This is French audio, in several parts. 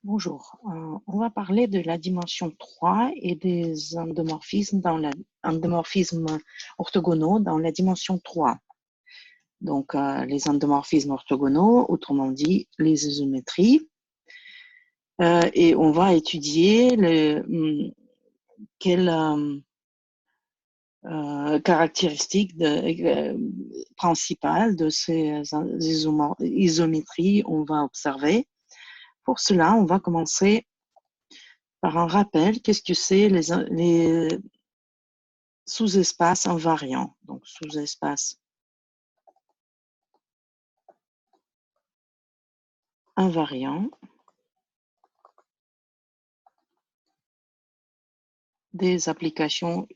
Bonjour, on va parler de la dimension 3 et des endomorphismes orthogonaux dans la dimension 3. Donc, les endomorphismes orthogonaux, autrement dit, les isométries. Et on va étudier quelles caractéristiques principales de ces isométries on va observer. Pour cela, on va commencer par un rappel. Qu'est-ce que c'est les sous-espaces invariants? Donc, sous-espace invariant des applications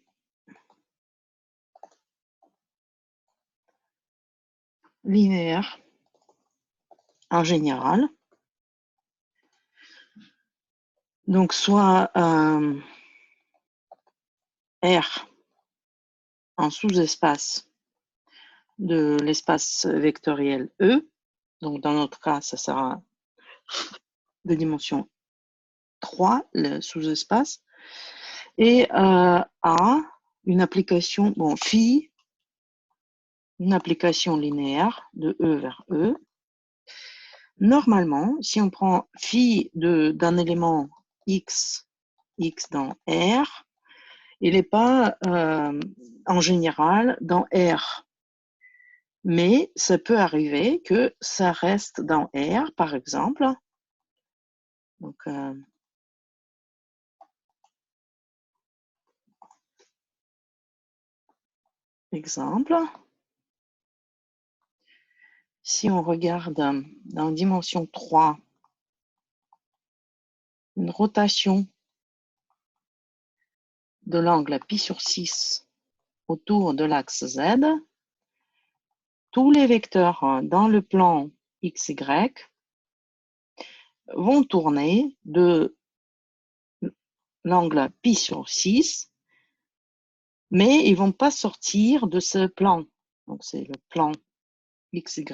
linéaires en général. Donc, soit R en sous-espace de l'espace vectoriel E. Donc, dans notre cas, ça sera de dimension 3, le sous-espace. Et A, une application, bon, phi, une application linéaire de E vers E. Normalement, si on prend phi d'un élément x dans R, il n'est pas en général dans R. Mais ça peut arriver que ça reste dans R, par exemple. Donc, exemple. Si on regarde dans dimension 3, une rotation de l'angle pi sur 6 autour de l'axe Z, tous les vecteurs dans le plan XY vont tourner de l'angle pi sur 6, mais ils ne vont pas sortir de ce plan. Donc, c'est le plan XY.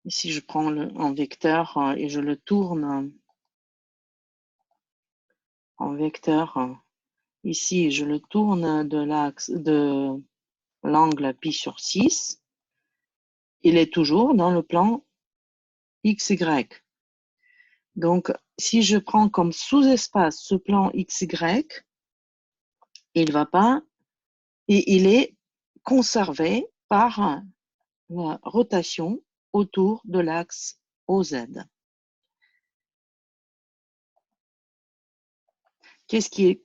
Ici, je prends un vecteur et je le tourne en vecteur. Ici, je le tourne de l'angle pi sur 6. Il est toujours dans le plan XY. Donc, si je prends comme sous-espace ce plan XY, il va pas, et il est conservé par la rotation autour de l'axe OZ. Qu'est-ce qui est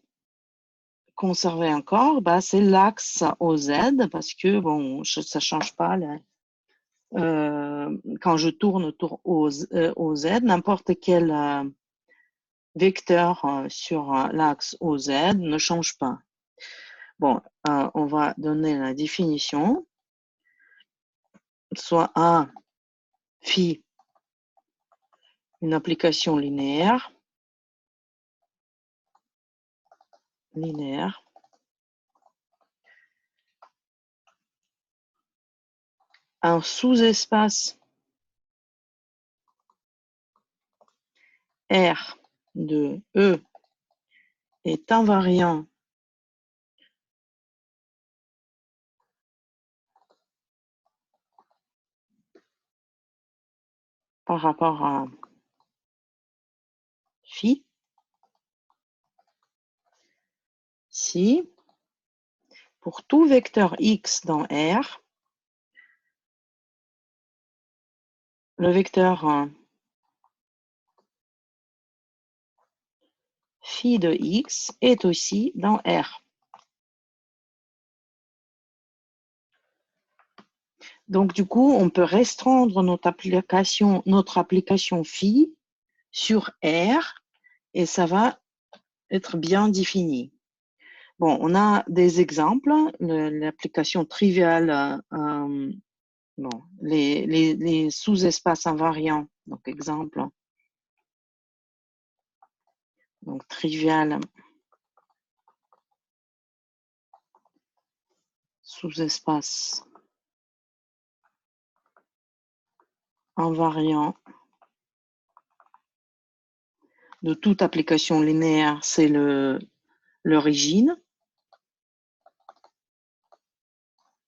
conservé encore? Bah, c'est l'axe OZ parce que bon, ça ne change pas. Quand je tourne autour OZ, n'importe quel vecteur sur l'axe OZ ne change pas. Bon, on va donner la définition. Soit A, phi, une application linéaire, un sous-espace R de E est invariant par rapport à phi si pour tout vecteur x dans R, le vecteur phi de x est aussi dans R. Donc, du coup, on peut restreindre notre application phi sur R et ça va être bien défini. Bon, on a des exemples, l'application triviale, bon, les sous-espaces invariants, donc exemple, donc trivial, sous-espace invariant de toute application linéaire, c'est l'origine,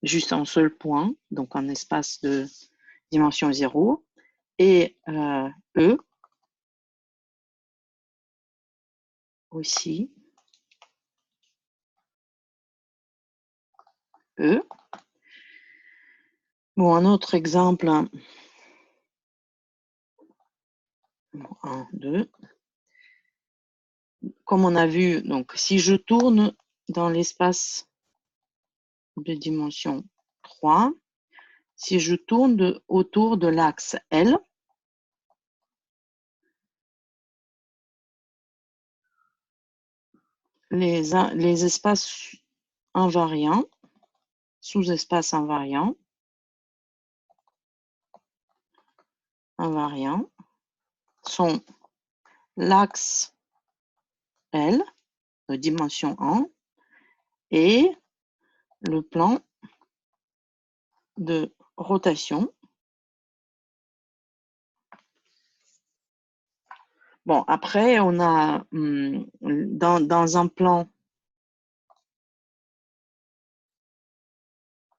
juste un seul point, donc un espace de dimension 0, et E aussi, E. Bon, un autre exemple, 1, 2. Comme on a vu, donc si je tourne dans l'espace de dimension 3, si je tourne autour de l'axe L, les espaces invariants, sous-espaces invariants, sont l'axe L de dimension 1 et le plan de rotation. Bon, après, on a dans un plan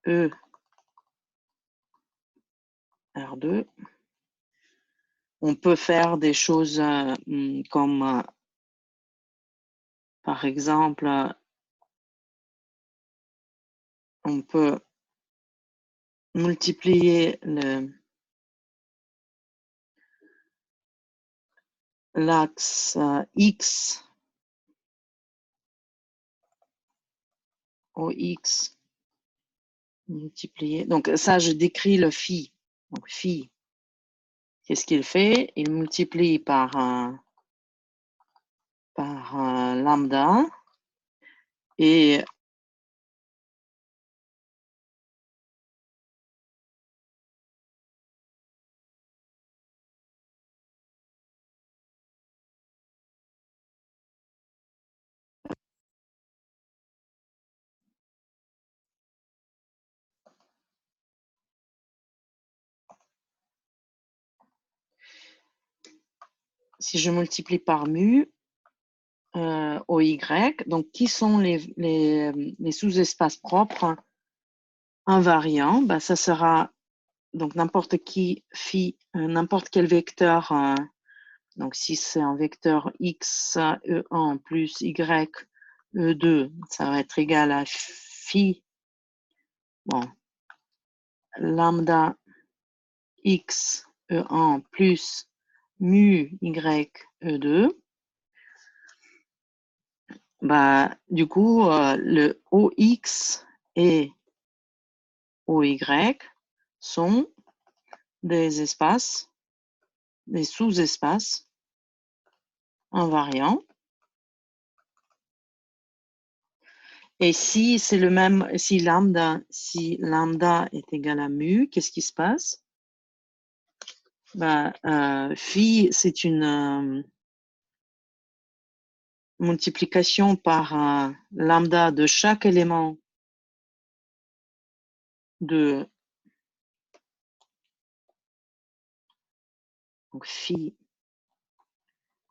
E, R2, on peut faire des choses comme, par exemple, on peut multiplier l'axe X OX multiplié. Donc ça, je décris le phi. Donc phi, qu'est-ce qu'il fait? Il multiplie par lambda et si je multiplie par mu OY, donc qui sont les sous-espaces propres invariants? Ben, ça sera donc n'importe qui phi, n'importe quel vecteur. Donc si c'est un vecteur x E1 plus y E2, ça va être égal à phi, bon, lambda x E1 plus mu y E2. Bah, du coup, le OX et OY sont des espaces, des sous-espaces invariants. Et si c'est le même, si lambda est égal à mu, qu'est-ce qui se passe? Bah, phi, c'est une multiplication par lambda de chaque élément de donc phi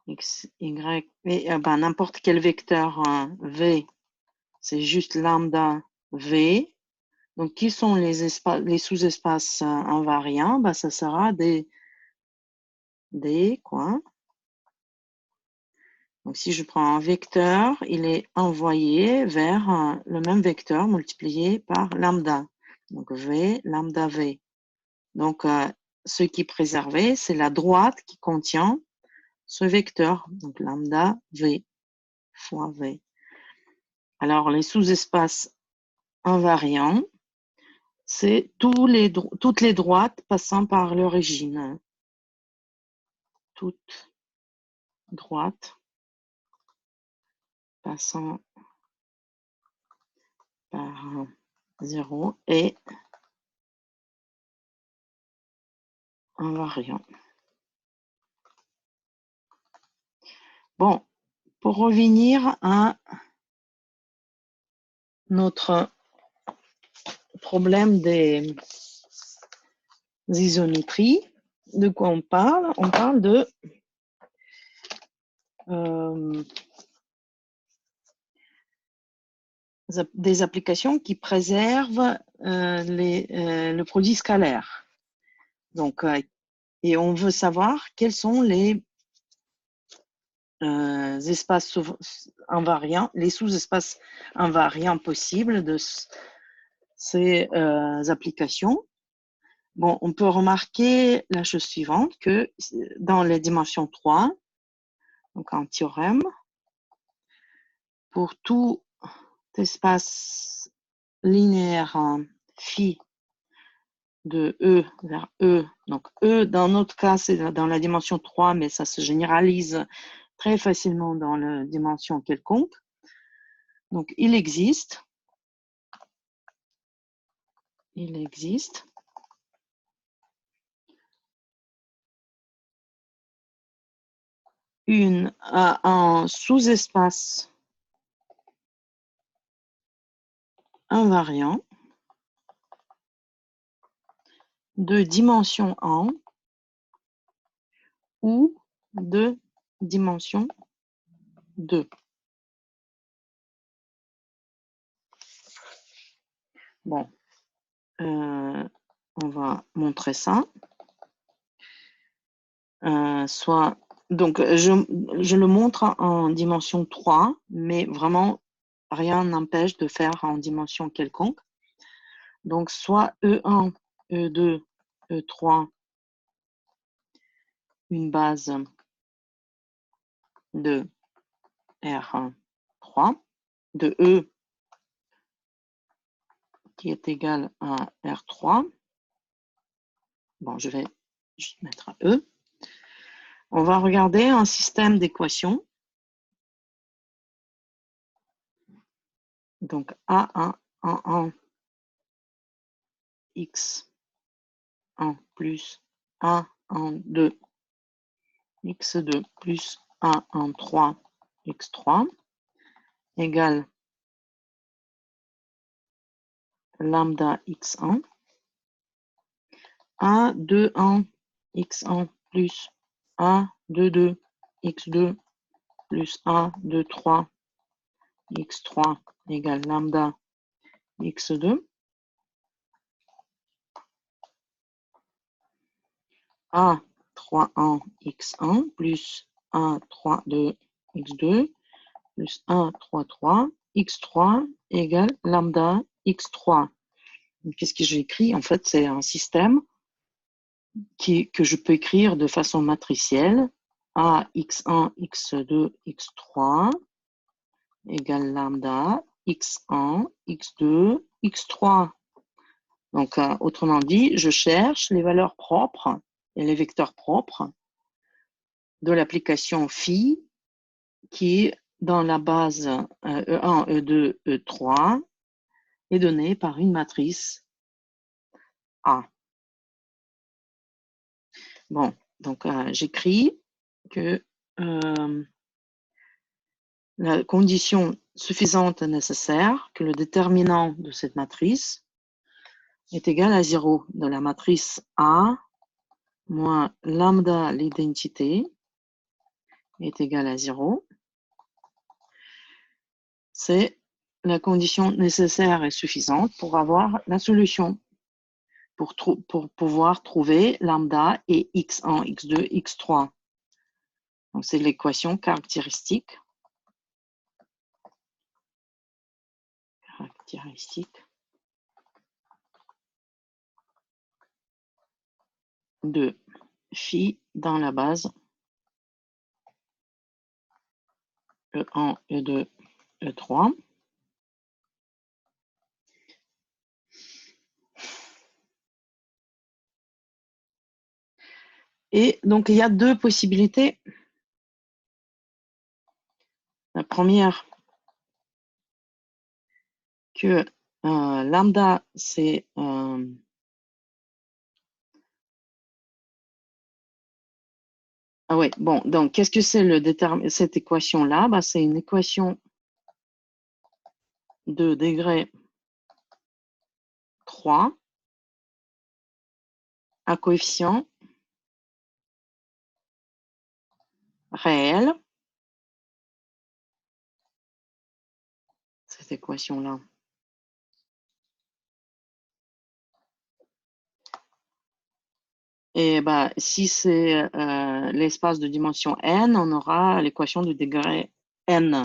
x, y, et ben, n'importe quel vecteur v, c'est juste lambda v. Donc, qui sont les sous-espaces invariants? Ben, ça sera des quoi? Donc, si je prends un vecteur, il est envoyé vers le même vecteur multiplié par lambda. Donc, v, lambda v. Donc, ce qui est préservé, c'est la droite qui contient ce vecteur. Donc, lambda v fois v. Alors, les sous-espaces invariants, c'est toutes les droites passant par l'origine. Toutes droites passant par 0 et invariant. Bon, pour revenir à notre problème des isométries, de quoi on parle? On parle de des applications qui préservent le produit scalaire. Donc, et on veut savoir quels sont les espaces invariants, les sous-espaces invariants possibles de ces applications. Bon, on peut remarquer la chose suivante, que dans les dimensions 3, donc un théorème, pour tout espace linéaire phi de E vers E, donc E dans notre cas c'est dans la dimension 3, mais ça se généralise très facilement dans la dimension quelconque. Donc il existe un sous-espace invariant de dimension 1 ou de dimension 2. Bon, on va montrer ça. Donc, je le montre en dimension 3, mais vraiment, rien n'empêche de faire en dimension quelconque. Donc, soit E1, E2, E3, une base de R3, de E qui est égal à R3. Bon, je vais juste mettre un E. On va regarder un système d'équations. Donc, A1, A1, X1 plus A1, 2, X2 plus A1, 3, X3 égale lambda X1, A2, 1, X1 plus A2, 2, X2 plus A2, 3, X3 égale lambda X2. A31 X1 plus A32 X2 plus A33 X3 égale lambda X3. Qu'est-ce que j'ai écrit? En fait, c'est un système que je peux écrire de façon matricielle. A X1, X2, X3 égale lambda X1, X2, X3. Donc, autrement dit, je cherche les valeurs propres et les vecteurs propres de l'application phi qui, dans la base E1, E2, E3, est donnée par une matrice A. Bon, donc j'écris que la condition suffisante nécessaire, que le déterminant de cette matrice est égal à 0 de la matrice A moins lambda l'identité est égal à 0. C'est la condition nécessaire et suffisante pour avoir la solution, pour pouvoir trouver lambda et x1, x2, x3. Donc, c'est l'équation caractéristique. De phi dans la base E1, E2, E3. Et donc, il y a deux possibilités. La première, que lambda, c'est ah ouais, bon, donc qu'est-ce que c'est cette équation-là? Bah, c'est une équation de degré 3 à coefficient réel, cette équation-là. Et bah, si c'est l'espace de dimension n, on aura l'équation du degré n,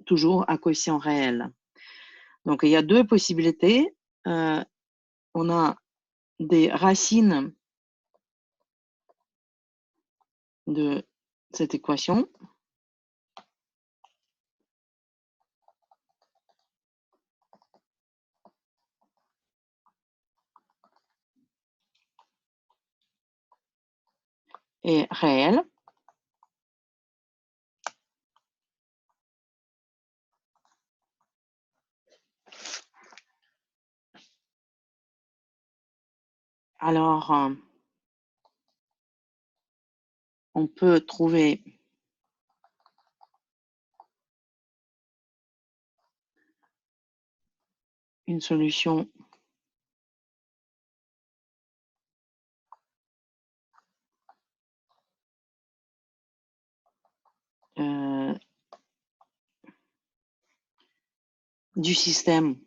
toujours à coefficient réel. Donc, il y a deux possibilités. On a des racines de cette équation. Et réel. Alors, on peut trouver une solution du système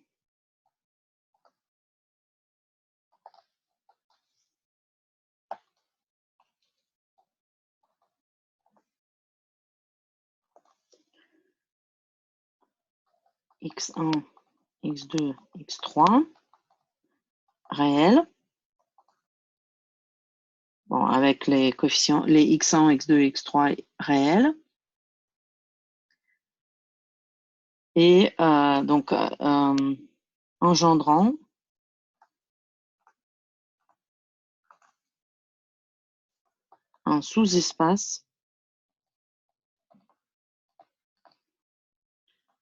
x1, x2, x3 réel. Bon, avec les coefficients, les x1, x2, x3 réels. Et donc, engendrant un sous-espace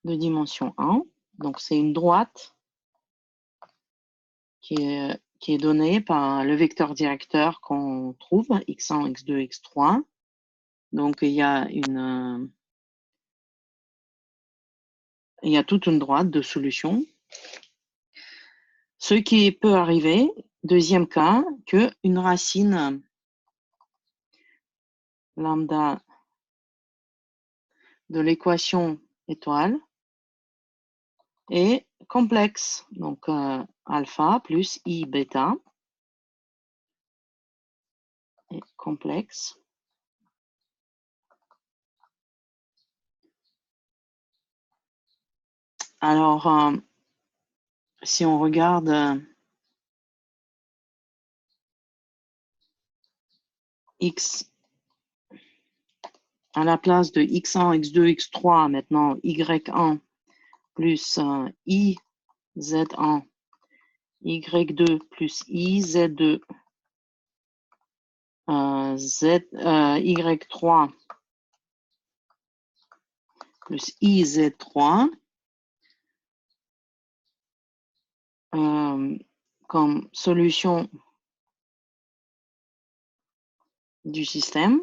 de dimension 1. Donc, c'est une droite qui est donnée par le vecteur directeur qu'on trouve, x1, x2, x3. Donc, il y a toute une droite de solution. Ce qui peut arriver, deuxième cas, qu'une racine lambda de l'équation étoile est complexe. Donc, alpha plus i bêta est complexe. Alors, si on regarde x à la place de x1, x2, x3, maintenant y1 plus i z1, y2 plus i z2, y3 plus i z3, comme solution du système.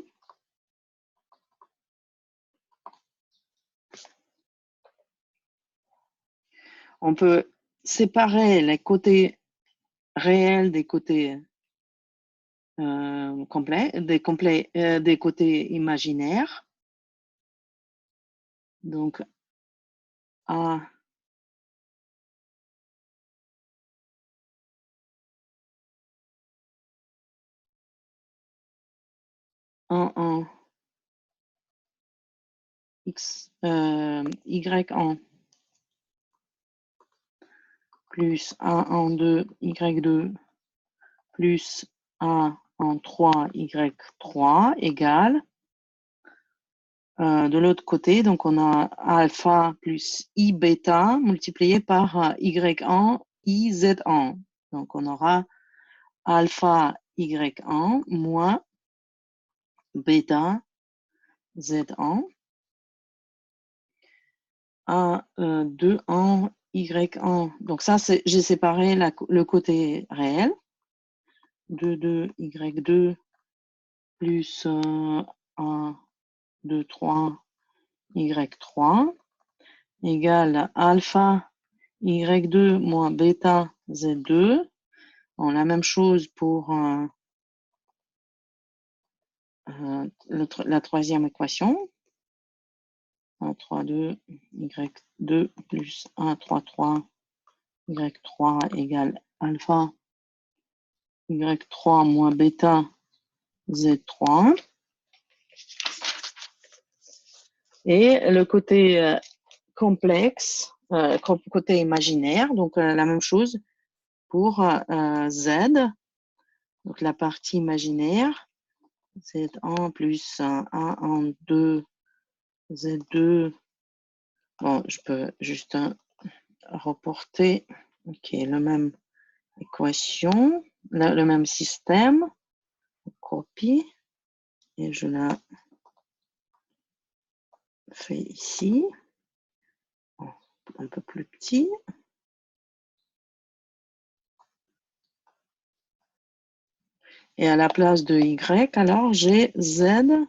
On peut séparer les côtés réels des côtés complets, des côtés imaginaires. Donc, A un x y1 plus a en 2 y2 plus a en 3 y3 égale de l'autre côté, donc on a alpha plus i bêta multiplié par y1 i z1. Donc on aura alpha y1 moins bêta z1 à 2 en y1. Donc ça, j'ai séparé le côté réel. 2 y2 plus 1, 2, 3, y3 égale alpha y2 moins bêta z2. Bon, la même chose pour la troisième équation. 1, 3, 2, y2 plus 1, 3, 3, y3 égale alpha, y3 moins bêta, z3. Et le côté complexe, côté imaginaire, donc la même chose pour z. Donc la partie imaginaire, z1 plus 1 en 2, z2. Bon, je peux juste reporter. Ok, la même équation, le même système. Copie. Et je la fais ici. Un peu plus petit. Et à la place de y, alors j'ai z.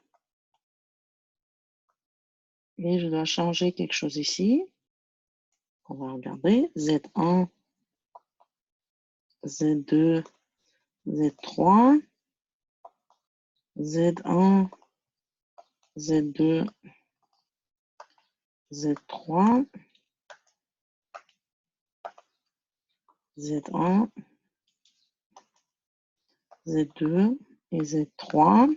Et je dois changer quelque chose ici. On va regarder. Z1, Z2, Z3, Z1, Z2, Z3, Z1, Z2 et Z3.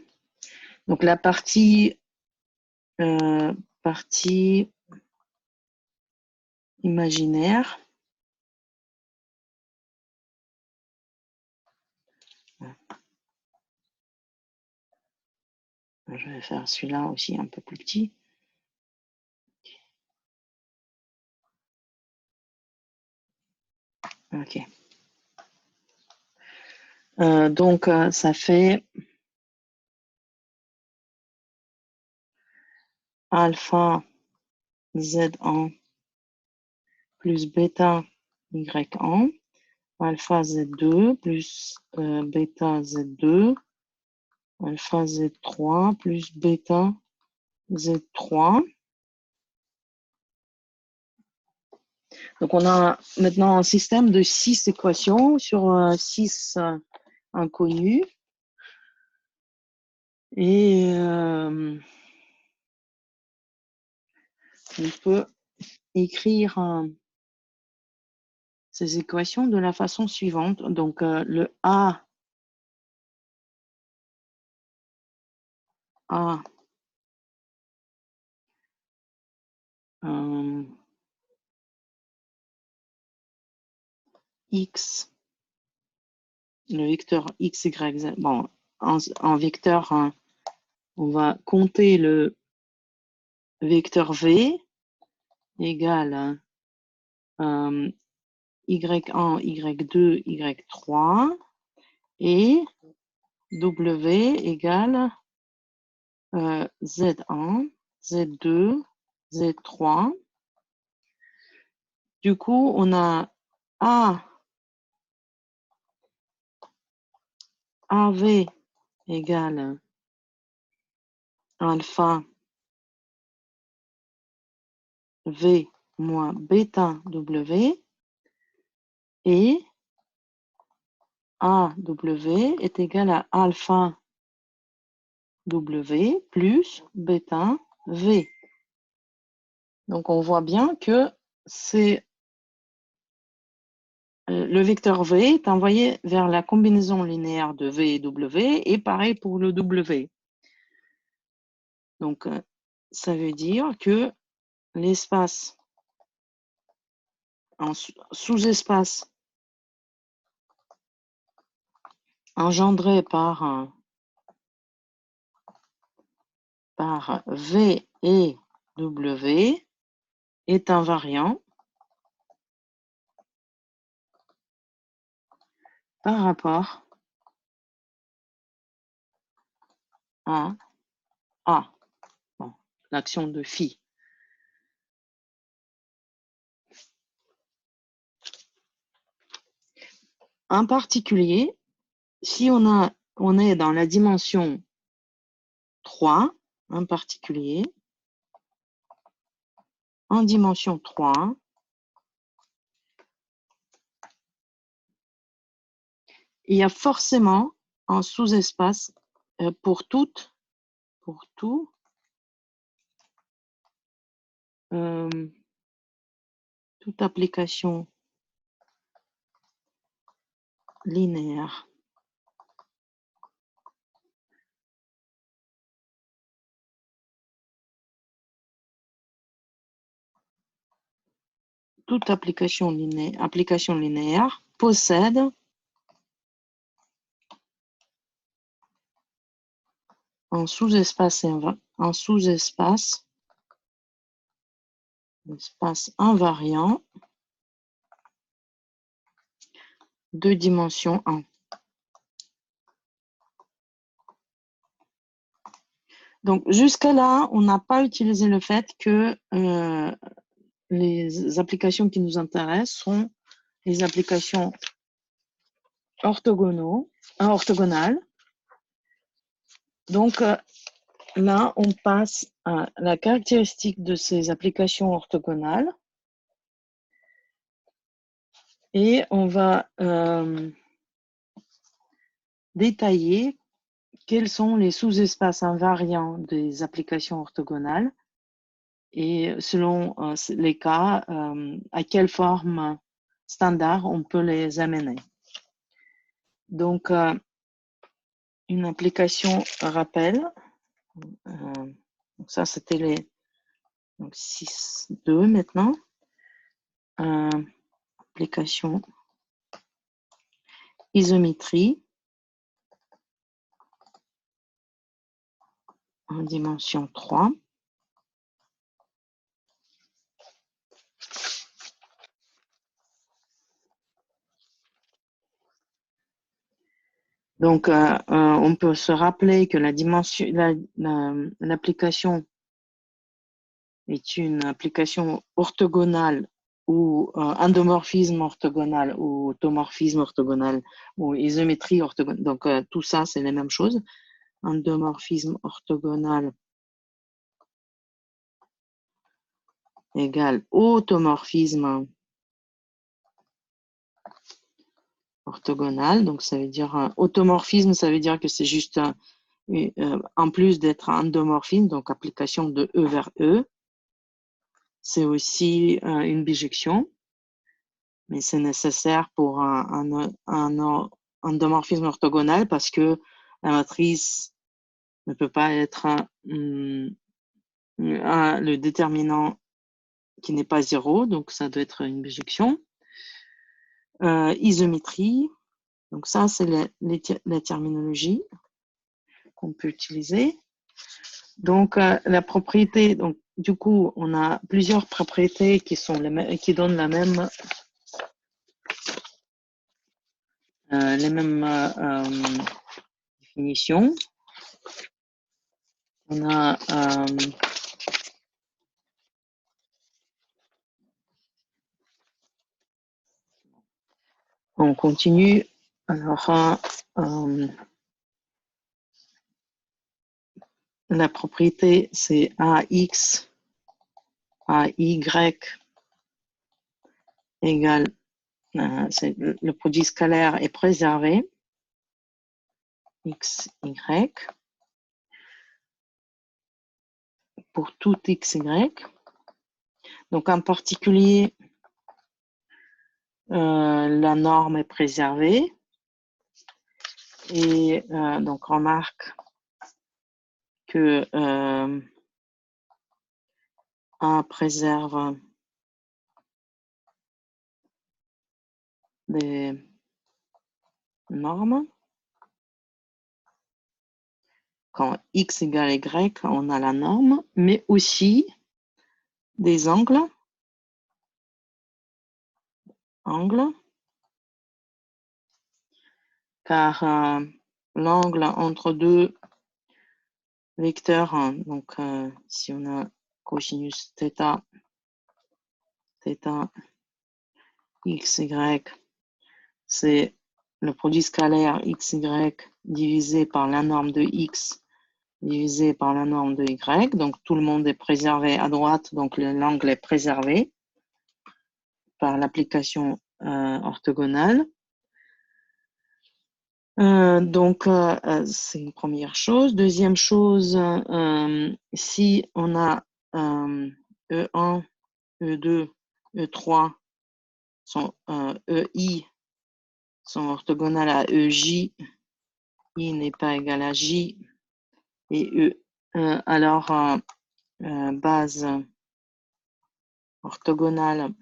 Donc la partie imaginaire. Je vais faire celui-là aussi un peu plus petit. Ok. Donc, ça fait alpha Z1 plus bêta Y1, alpha Z2 plus bêta Z2, alpha Z3 plus bêta Z3. Donc, on a maintenant un système de 6 équations sur 6 inconnus. Et on peut écrire ces équations de la façon suivante. Donc, le A X, le vecteur X, Y, Z. Bon, en vecteur, on va compter le vecteur V égale Y1, Y2, Y3 et W égale Z1, Z2, Z3. Du coup, on a AV égale alpha V moins bêta W et AW est égal à alpha W plus bêta V. Donc, on voit bien que c'est le vecteur V est envoyé vers la combinaison linéaire de V et W, et pareil pour le W. Donc, ça veut dire que l'espace en sous-espace engendré par V et W est invariant par rapport à A, bon, l'action de phi. En particulier, si on est dans la dimension 3, en particulier, en dimension 3, il y a forcément un sous-espace pour toute pour tout. Toute application linéaire application linéaire possède un sous-espace invariant de dimension 1. Donc, jusqu'à là, on n'a pas utilisé le fait que les applications qui nous intéressent sont les applications orthogonales. Donc, là, on passe à la caractéristique de ces applications orthogonales et on va détailler quels sont les sous-espaces invariants des applications orthogonales et selon les cas, à quelle forme standard on peut les amener. Donc, une application rappel, donc ça c'était les 6.2 maintenant. Application isométrie en dimension 3. Donc, on peut se rappeler que l'application est une application orthogonale ou endomorphisme orthogonal ou automorphisme orthogonal ou isométrie orthogonale. Donc, tout ça, c'est les mêmes choses. Endomorphisme orthogonal égale automorphisme orthogonal. Donc, ça veut dire automorphisme, ça veut dire que c'est juste en plus d'être endomorphisme, donc application de E vers E, c'est aussi une bijection, mais c'est nécessaire pour un endomorphisme orthogonal parce que la matrice ne peut pas être le déterminant qui n'est pas 0, donc ça doit être une bijection. Isométrie, donc ça c'est la terminologie qu'on peut utiliser. Donc la propriété, donc du coup on a plusieurs propriétés qui donnent la même les mêmes définitions. On a on continue. Alors la propriété c'est AX AY égale le produit scalaire est préservé x, y pour tout x, y. Donc, en particulier, la norme est préservée. Et donc, remarque que A préserve des normes. Quand x égale y, on a la norme, mais aussi des angles. Car l'angle entre deux vecteurs, donc si on a cosinus θ, x, y, c'est le produit scalaire x, y divisé par la norme de x divisé par la norme de y. Donc, tout le monde est préservé à droite, donc l'angle est préservé par l'application orthogonale. C'est une première chose. Deuxième chose, si on a E1, E2, E3, EI sont orthogonales à EJ, I n'est pas égal à J, et alors base orthogonale,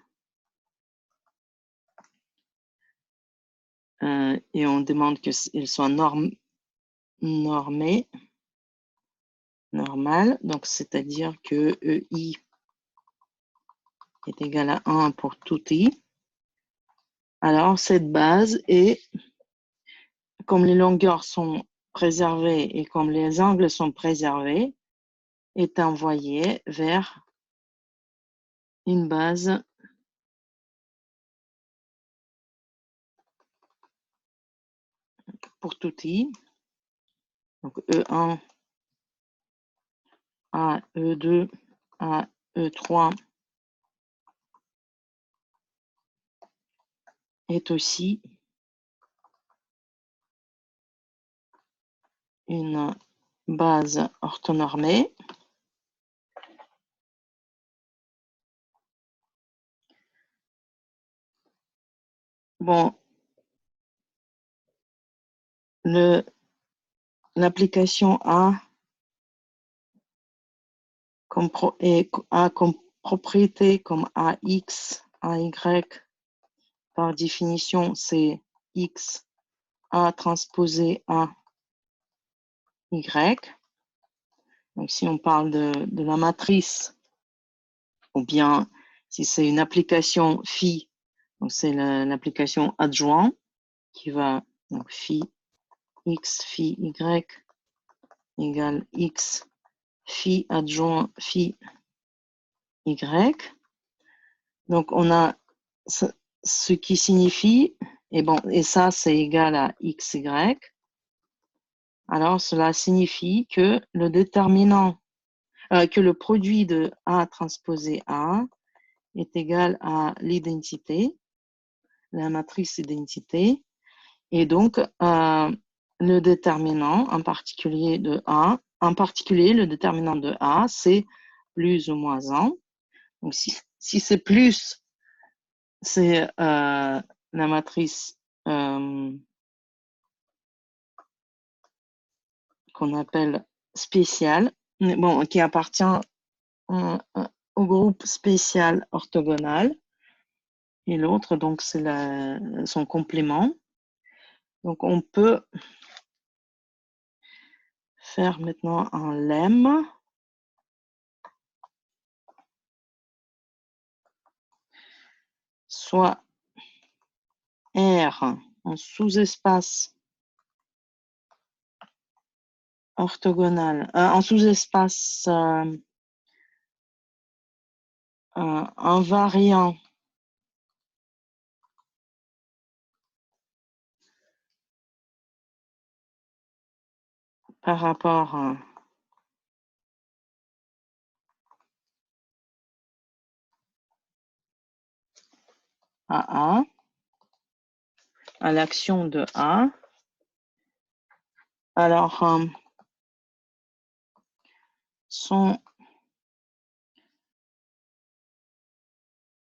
et on demande qu'elles soient normales, donc c'est-à-dire que EI est égal à 1 pour tout I. Alors cette base est, comme les longueurs sont préservées et comme les angles sont préservés, est envoyée vers une base pour tout I. Donc E1 à E2 à E3 est aussi une base orthonormée. Bon, l'application A a comme propriété comme AX, AY, par définition, c'est X A transposé A Y. Donc, si on parle de la matrice, ou bien si c'est une application phi, donc c'est l'application adjoint qui va, donc phi X, phi Y égale X, phi adjoint phi Y. Donc, on a ce qui signifie, et ça, c'est égal à XY. Alors, cela signifie que le déterminant, que le produit de A transposé A est égal à l'identité, la matrice identité, et donc le déterminant, en particulier le déterminant de A, c'est plus ou moins 1. Donc, si c'est plus, c'est la matrice qu'on appelle spéciale, bon, qui appartient au groupe spécial orthogonal. Et l'autre, donc, c'est son complément. Donc, on peut faire maintenant un lemme. Soit R en sous-espace orthogonal, en sous-espace invariant par rapport à l'action de A. Alors, sont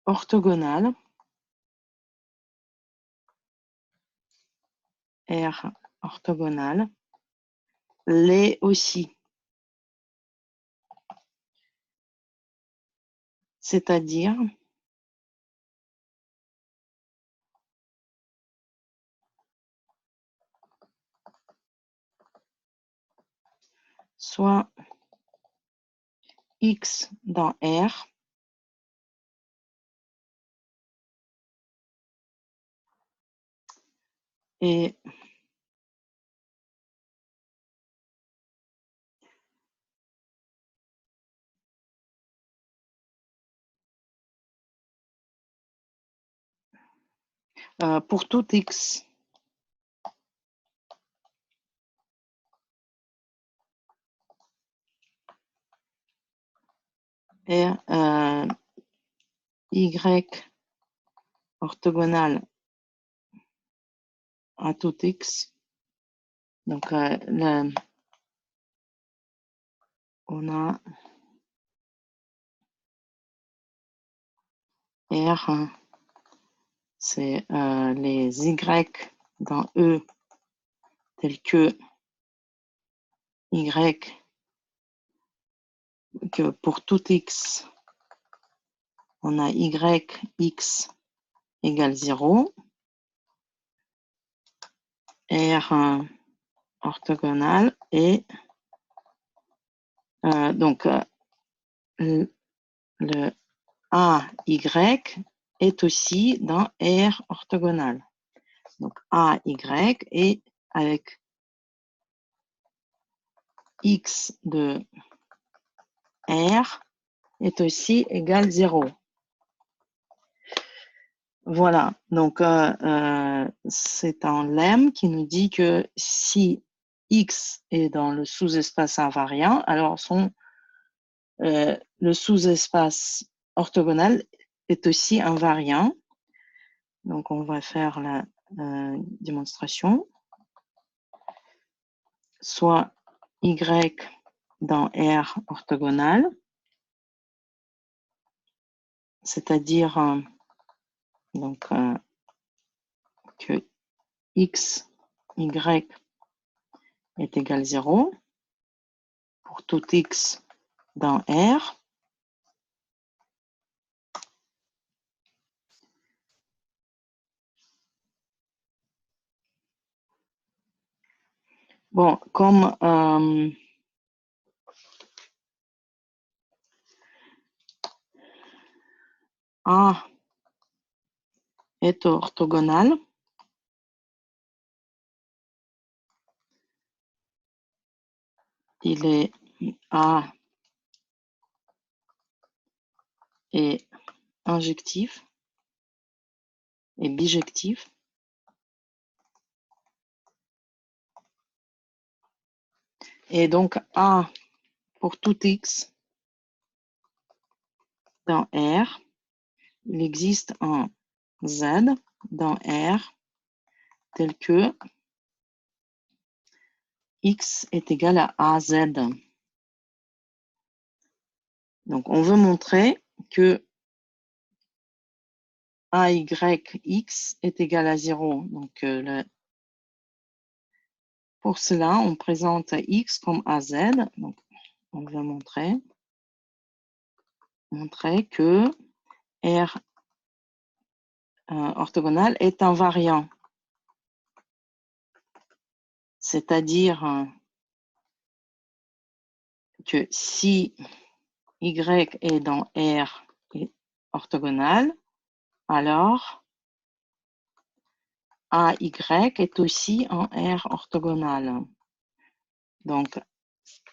orthogonales, R orthogonale, l'est aussi. C'est-à-dire soit X dans R et pour tout X. R, Y orthogonale à tout X Donc, on a R, c'est les Y dans E, tels que Y, que pour tout X, on a YX égale 0. R orthogonal et donc le AY est aussi dans R orthogonal. Donc AY est avec X de R est aussi égal 0. Voilà, donc c'est un lemme qui nous dit que si X est dans le sous-espace invariant, alors le sous-espace orthogonal est aussi invariant. Donc on va faire la démonstration. Soit Y dans R orthogonal, c'est-à-dire donc que X, Y est égal 0 pour tout X dans R. Bon, comme A est orthogonal, il est A est injectif et bijectif. Et donc A pour tout X dans R, il existe un Z dans R tel que X est égal à AZ. Donc on veut montrer que AYX est égal à 0. Donc pour cela, on présente X comme AZ. Donc on veut montrer que R orthogonal est invariant. C'est-à-dire que si Y est dans R orthogonal, alors AY est aussi en R orthogonal. Donc,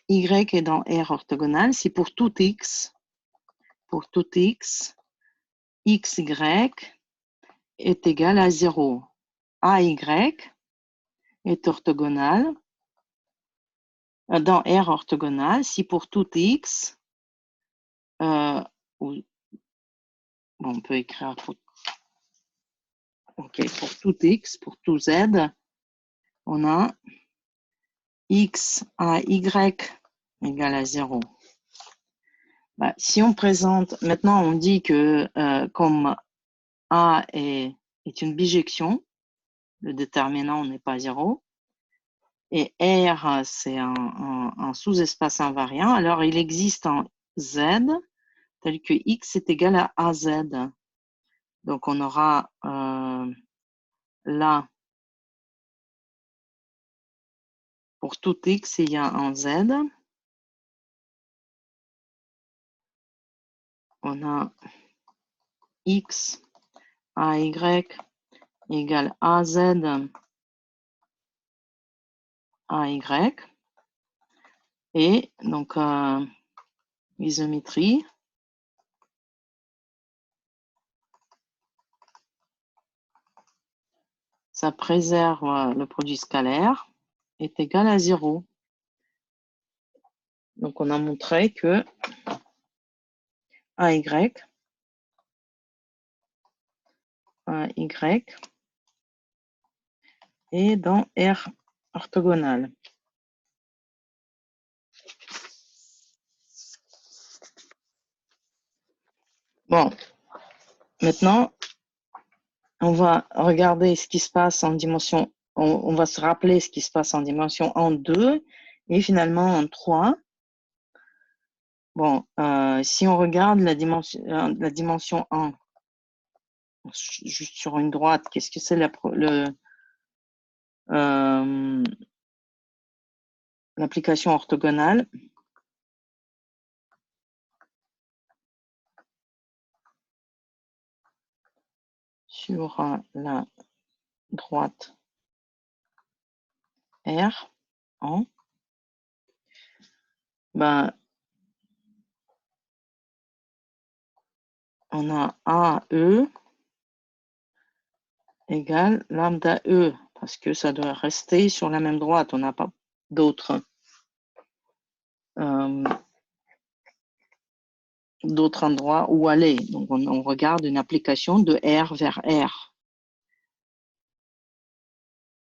Y est dans R orthogonal, c'est pour tout X. Pour tout X, XY est égal à 0. AY est orthogonal dans R orthogonal si pour tout X, bon, on peut écrire pour tout X, pour tout Z, on a X à Y égale à 0. Bah, si on présente, maintenant on dit que comme A est une bijection, le déterminant n'est pas 0, et R c'est un sous-espace invariant, alors il existe un Z tel que X est égal à AZ. Donc on aura là, pour tout X, il y a un Z. On a X à Y égale AZ à Y. Et donc, isométrie. Ça préserve le produit scalaire est égal à 0. Donc, on a montré que AY est dans R orthogonale. Bon, maintenant, on va regarder ce qui se passe en dimension, on va se rappeler ce qui se passe en dimension en 2 et finalement en 3. Bon, si on regarde la dimension 1, juste sur une droite, qu'est-ce que c'est l'application orthogonale? Sur la droite R, ben, on a AE égale lambda E, parce que ça doit rester sur la même droite, on n'a pas d'autres endroits où aller. Donc, on regarde une application de R vers R,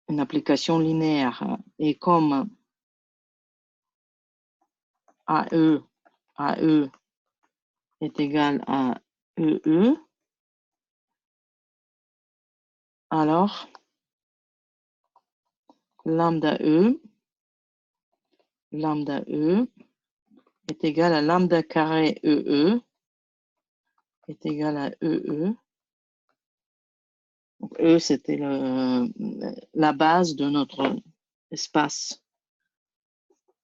une application linéaire. Et comme AE est égal à EE, alors lambda E est égal à lambda carré EE est égal à EE. Donc, E, c'était la base de notre espace.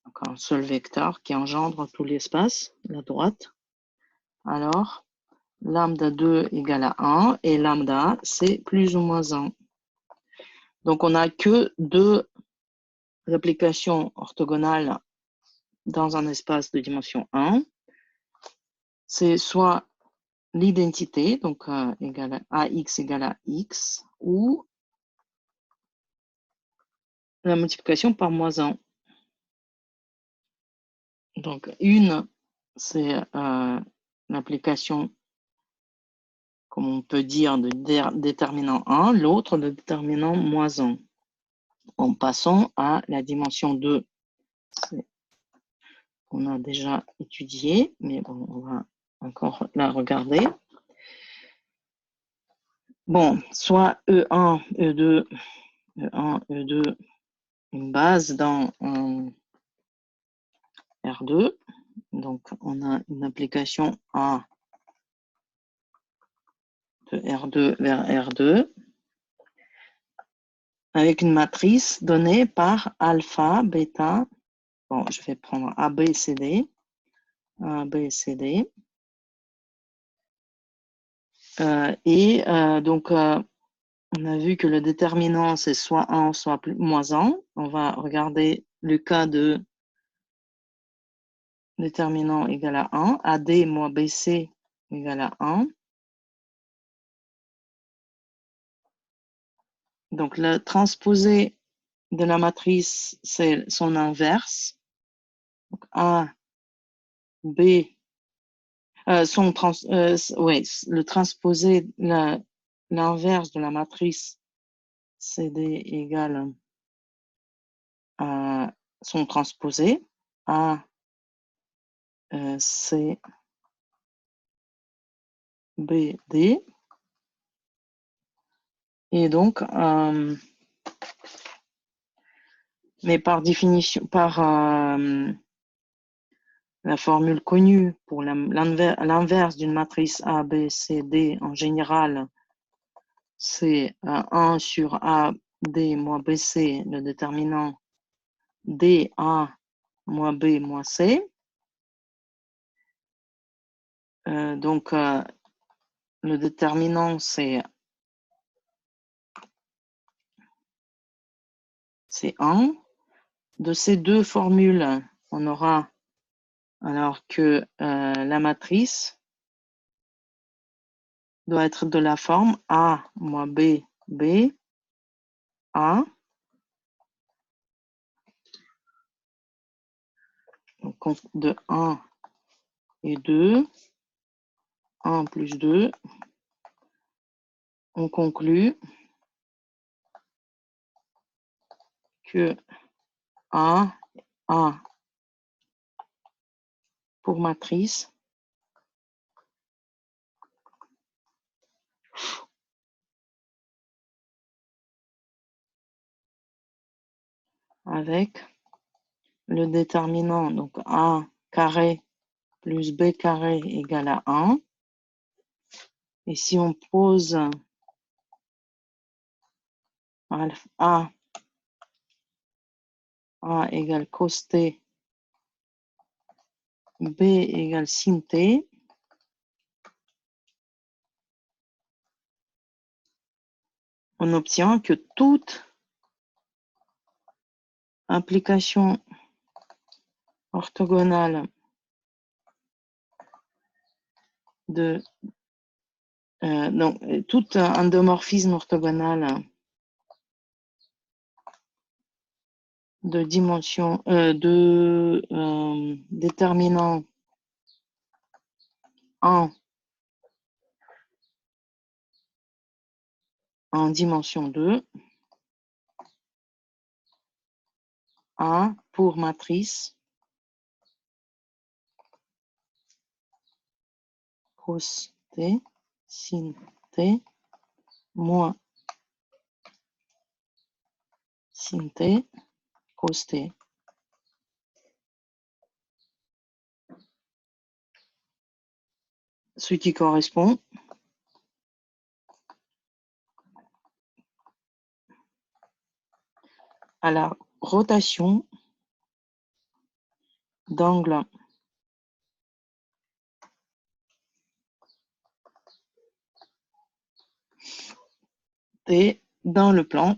Donc, un seul vecteur qui engendre tout l'espace, la droite. Alors, lambda 2 égale à 1 et lambda, c'est plus ou moins 1. Donc, on n'a que deux applications orthogonales dans un espace de dimension 1. C'est soit l'identité, donc égale à AX égale à X, ou la multiplication par moins 1. Donc, une, c'est l'application, comme on peut dire, de déterminant 1, l'autre de déterminant moins 1. En passant à la dimension 2, on a déjà étudié, mais bon, on va encore la regarder. Bon, soit E1, E2, E1, E2, une base dans R2. Donc, on a une application A de R2 vers R2 avec une matrice donnée par alpha, bêta. Bon, je vais prendre A, B, C, D. A, B, C, D. Donc, on a vu que le déterminant, c'est soit 1, soit moins 1. On va regarder le cas de déterminant égal à 1. AD moins BC égale à 1. Donc, le transposé de la matrice, c'est son inverse. Donc, A, B, le transposé, l'inverse de la matrice CD égale à son transposé, A, C, B, D. Et donc, mais par définition, par la formule connue pour l'inverse d'une matrice A, B, C, D en général, c'est 1 sur A, D moins BC, le déterminant D, A moins B moins C. Donc, le déterminant, c'est 1. De ces deux formules, on aura alors que la matrice doit être de la forme A moins B, B, A. Donc, de 1 et 2, 1 plus 2, on conclut que A pour matrice avec le déterminant, donc A carré plus B carré égale à 1. Et si on pose A égale cos T, B égale sin T, on obtient que toute implication orthogonale de donc tout endomorphisme orthogonal de dimension déterminant en dimension 2 A pour matrice cos T sin T moins sin T cos T. Ce qui correspond à la rotation d'angle T dans le plan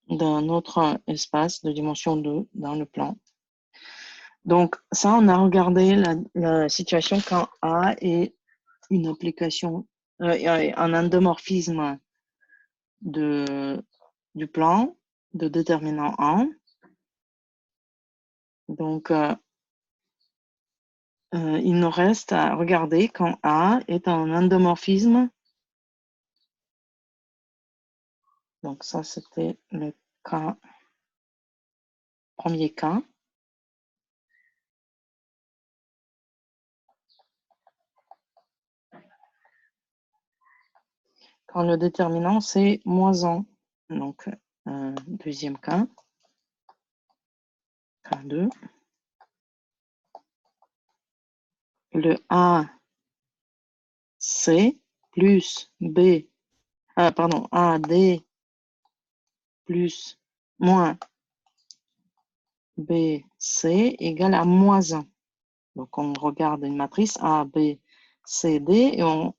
d'un autre espace de dimension 2 dans le plan. Donc ça, on a regardé la situation quand A est une application, un endomorphisme du plan de déterminant 1. Donc, il nous reste à regarder quand A est un endomorphisme. Donc ça, c'était le cas, premier cas. Quand le déterminant, c'est moins 1. Donc, deuxième cas, cas 2. Le A, C plus B, pardon, AD plus moins BC égale à moins 1. Donc, on regarde une matrice A, B, C, D et on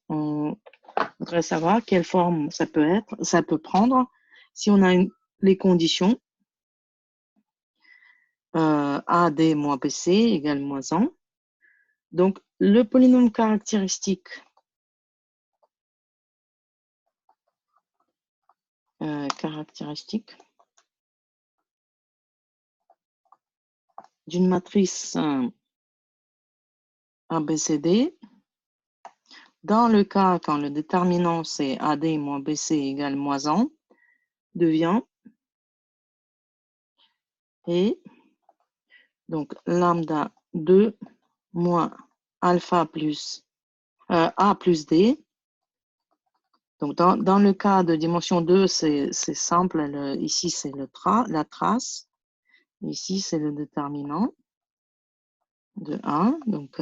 voudrait savoir quelle forme ça peut prendre si on a les conditions AD moins BC égale moins 1. Donc, le polynôme caractéristique d'une matrice ABCD, dans le cas quand le déterminant c'est AD moins BC égale moins 1, devient et donc lambda 2 moins alpha plus A plus D. Donc dans le cas de dimension 2, c'est simple. Ici, c'est la trace. Ici, c'est le déterminant de A. Donc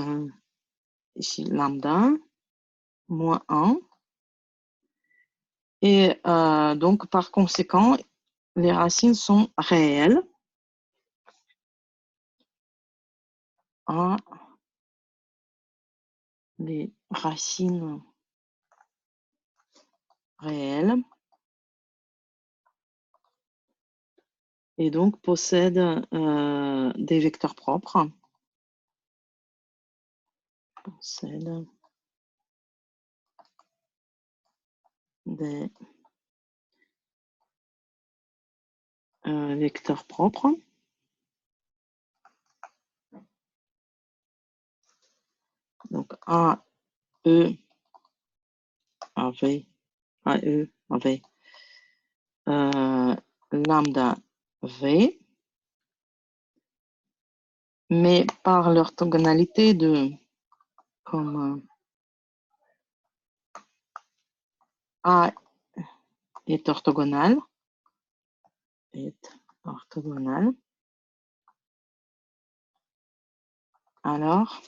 ici, lambda moins 1. Et donc, par conséquent, les racines sont réelles. Les racines réelles et donc possèdent des vecteurs propres. Possèdent des vecteurs propres. Donc AE AV lambda V, mais par l'orthogonalité de comme A est orthogonal, alors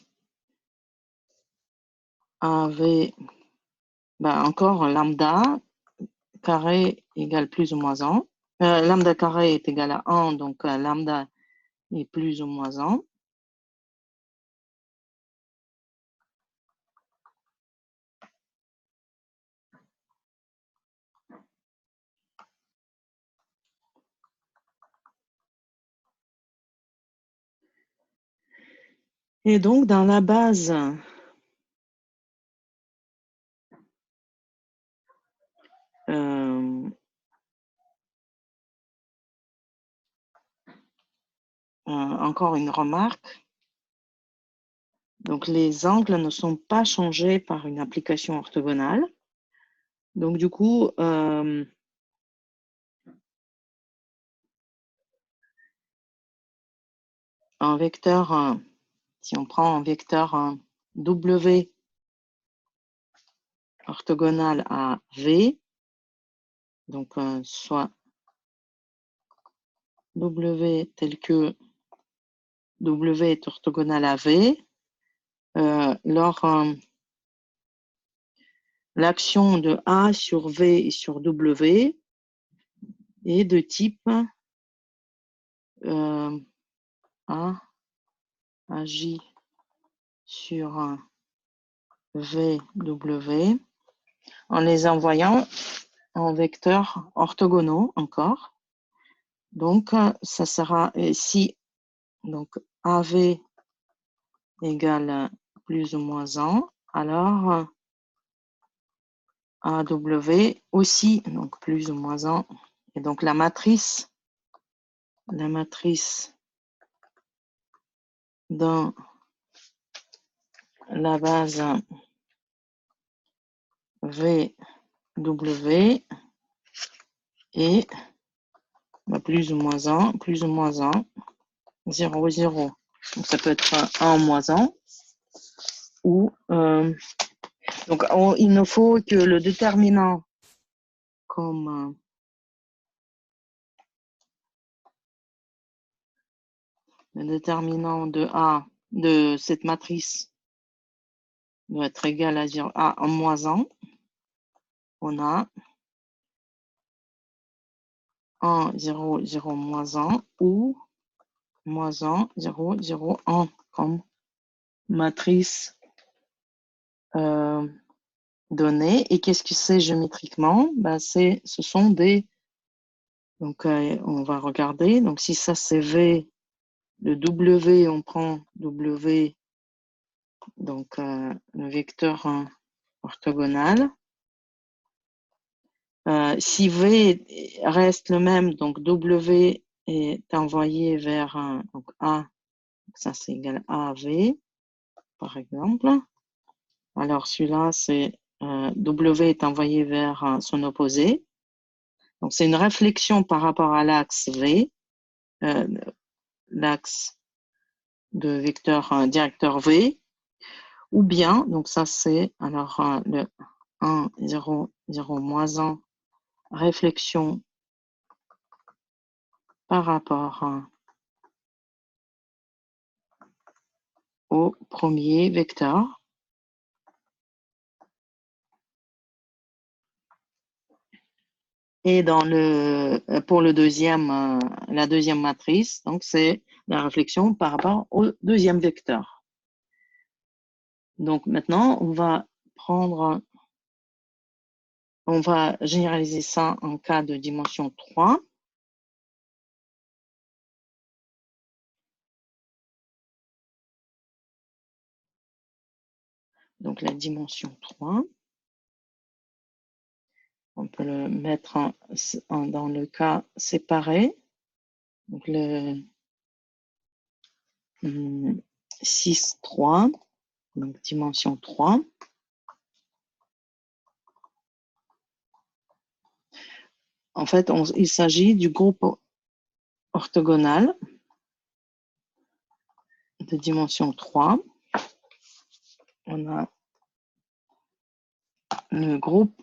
AV, ben encore lambda carré égale plus ou moins 1. Lambda carré est égal à 1, donc lambda est plus ou moins 1. Et donc, dans la base encore une remarque. Donc, les angles ne sont pas changés par une application orthogonale. Donc, du coup, en vecteur, si on prend un vecteur W orthogonal à V, donc soit W tel que W est orthogonal à V, l'action de A sur V et sur W est de type A agit sur VW en les envoyant en vecteurs orthogonaux encore. Donc, ça sera si donc AV égale plus ou moins 1, alors AW aussi, donc plus ou moins 1. Et donc la matrice dans la base VW est plus ou moins 1, 0, 0. Donc ça peut être 1 moins 1. Ou donc il ne faut que le déterminant comme le déterminant de A de cette matrice doit être égal à 0, à 1 moins 1. On a 1, 0, 0, moins 1 ou moins 1, 0, 0, 1 comme matrice donnée. Et qu'est-ce que c'est géométriquement? Ben, ce sont des... Donc, on va regarder. Donc, si ça, c'est V, le W, on prend W, donc le vecteur orthogonal. Si V reste le même, donc W est envoyé vers donc A, ça c'est égal à AV, par exemple. Alors celui-là, c'est W est envoyé vers son opposé. Donc c'est une réflexion par rapport à l'axe V, l'axe de vecteur directeur V, ou bien, donc ça c'est alors le 1, 0, 0, moins 1, réflexion par rapport au premier vecteur. Et dans pour le deuxième, la deuxième matrice, donc c'est la réflexion par rapport au deuxième vecteur. Donc maintenant, on va généraliser ça en cas de dimension 3. Donc la dimension 3, on peut le mettre dans le cas séparé. Donc le 6, 3, donc dimension 3. En fait, il s'agit du groupe orthogonal de dimension 3. On a le groupe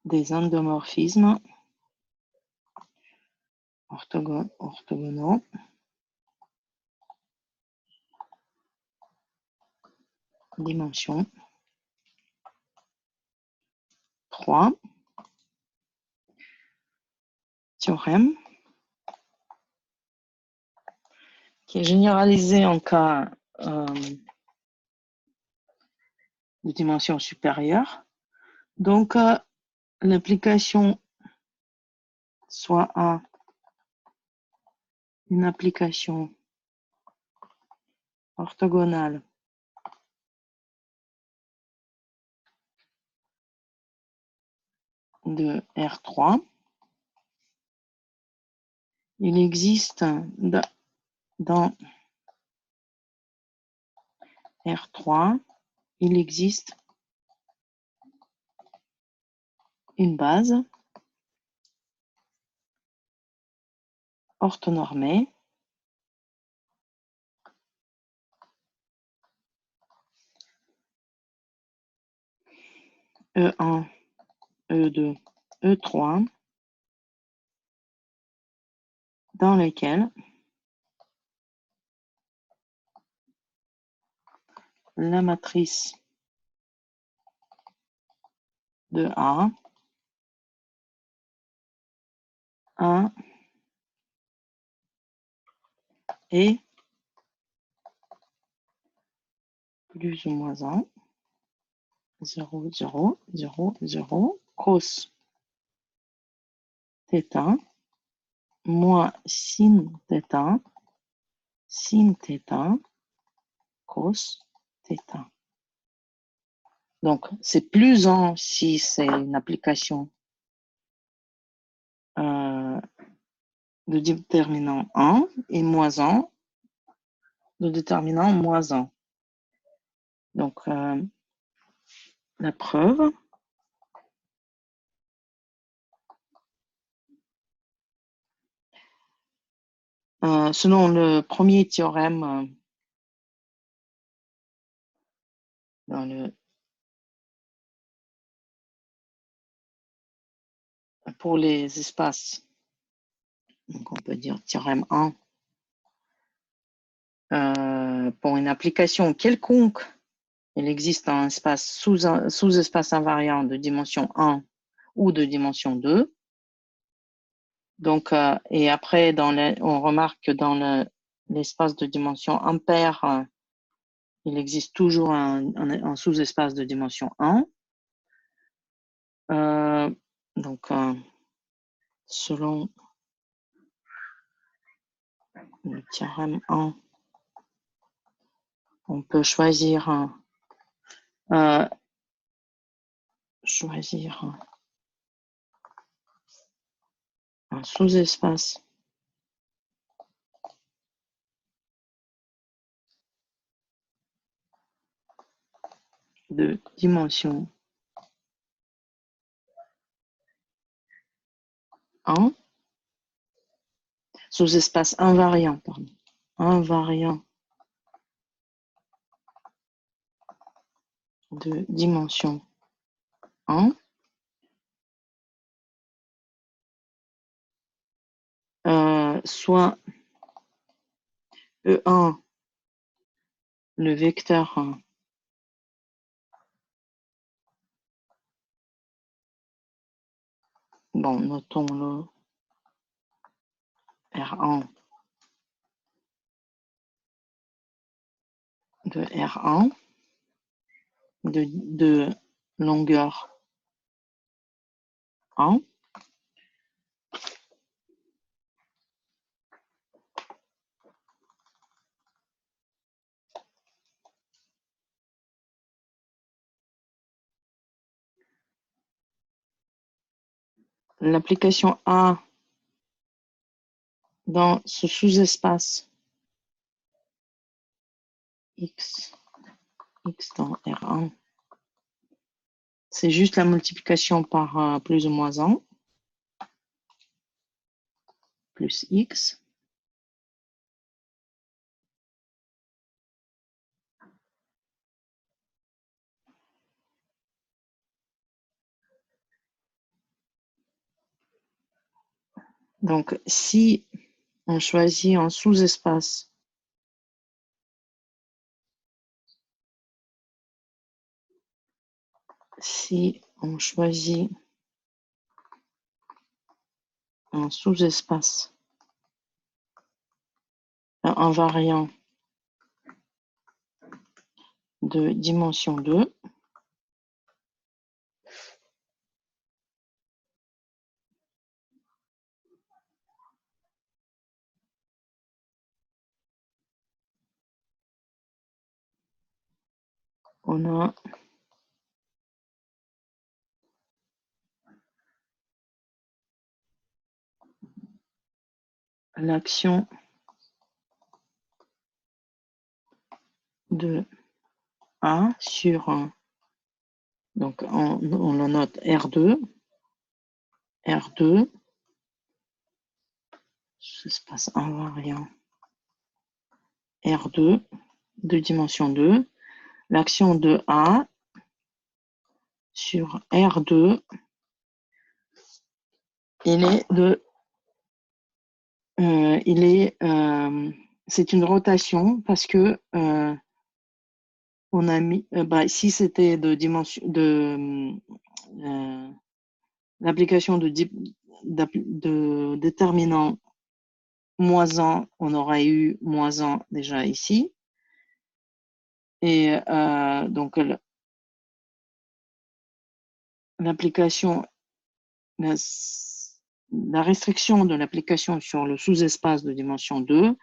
des endomorphismes orthogonaux dimension 3. Théorème qui est généralisé en cas de dimension supérieure. Donc, l'application soit à une application orthogonale de R3. Il existe dans R3, il existe une base orthonormée E1, E2, E3 dans lesquelles la matrice de A est plus ou moins 1, 0, 0, 0, 0, cos θ, moins sin θ, cos θ. Donc, c'est plus 1 si c'est une application de déterminant 1 et moins 1 de déterminant moins 1. Donc, la preuve, selon le premier théorème pour les espaces, donc on peut dire théorème 1, pour une application quelconque, il existe un espace sous-espace invariant de dimension 1 ou de dimension 2. Donc, et après, on remarque que dans l'espace de dimension impaire, il existe toujours un sous-espace de dimension 1. Donc, selon le théorème 1, on peut choisir un sous-espace de dimension 1, sous-espace invariant, pardon, invariant de dimension 1, soit E1, le vecteur bon, notons-le R1 de R1 de longueur 1. L'application A dans ce sous-espace X dans R1 C'est juste la multiplication par plus ou moins 1, plus x. Donc, si on choisit un sous-espace un sous-espace invariant de dimension 2, on a l'action de A sur, donc on le note R2, espace invariant R2 de dimension 2, l'action de A sur R2, c'est une rotation parce que on a mis, si c'était de dimension l'application de déterminant moins 1, on aurait eu moins 1 déjà ici. Et donc, l'application, la restriction de l'application sur le sous-espace de dimension 2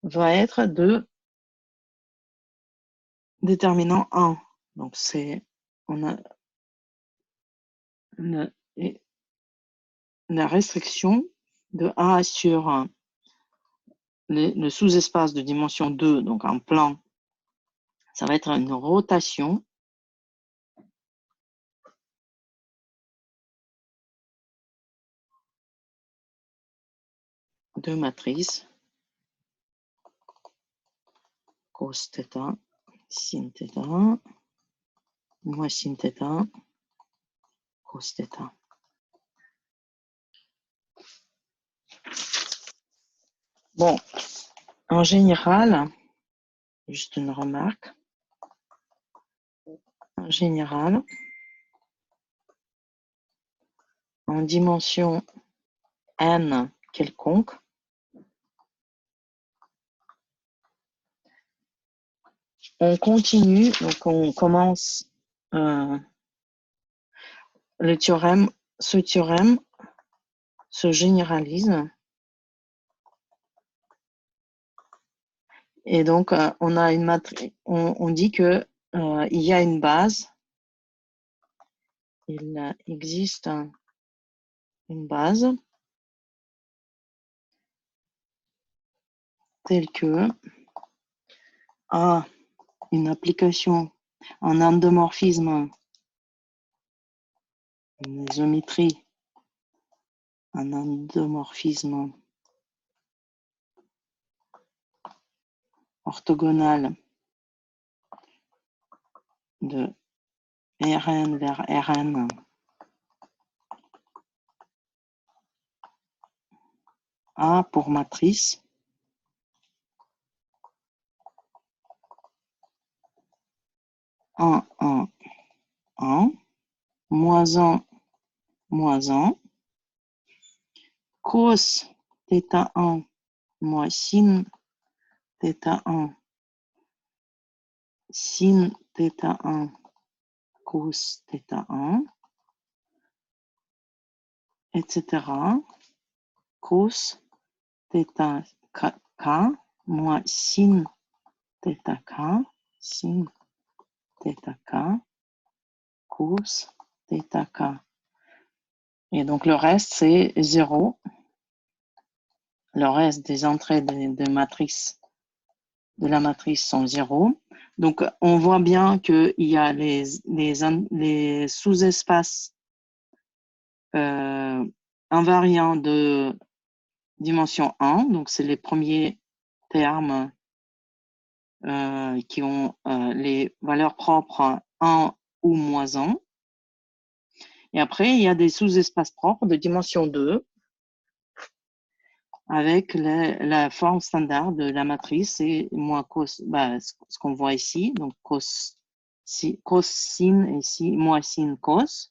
va être de déterminant 1. Donc, on a la restriction de A sur le sous-espace de dimension 2, donc un plan, ça va être une rotation de matrice cos θ, sin θ, moins sin θ, cos θ. Bon, en général, juste une remarque, en général, en dimension n quelconque, on continue, donc on commence le théorème, ce théorème se généralise et donc on a une matrice, on dit que il y a une base, il existe une base telle que A, une application, un endomorphisme, une isométrie, un endomorphisme orthogonal de Rn vers Rn A pour matrice un, moins 1, moins 1, cos θ1 moins sin θ1, sin θ1 cos θ1, etc. Cos θk moins sin θk, sin θk, cos θk. Et donc le reste, c'est 0. Le reste des entrées de matrice de la matrice sont 0. Donc, on voit bien qu'il y a les sous-espaces invariants de dimension 1. Donc, c'est les premiers termes qui ont les valeurs propres 1 ou moins 1. Et après, il y a des sous-espaces propres de dimension 2 avec la forme standard de la matrice, c'est moins cos, ce qu'on voit ici, donc cos sin ici, moins sin cos.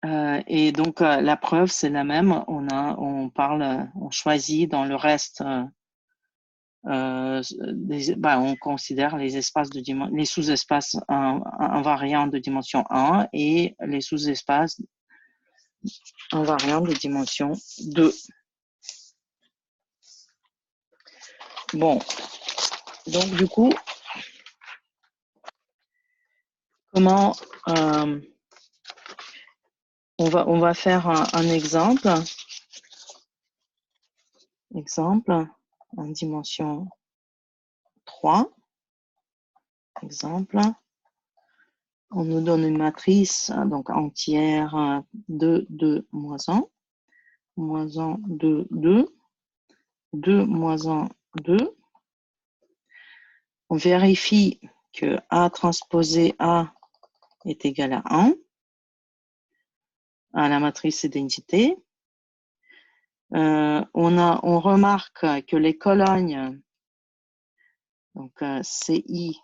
Et donc, la preuve, c'est la même. On choisit dans le reste, on considère les espaces les sous-espaces invariants de dimension 1 et les sous-espaces invariants de dimension 2. Bon, donc du coup, comment on va faire un exemple. Exemple en dimension 3. Exemple. On nous donne une matrice donc entière 2, 2, moins 1. Moins 1, 2, 2. 2, moins 1, 2. On vérifie que A transposé A est égal à 1 à la matrice identité. On remarque que les colonnes, donc CI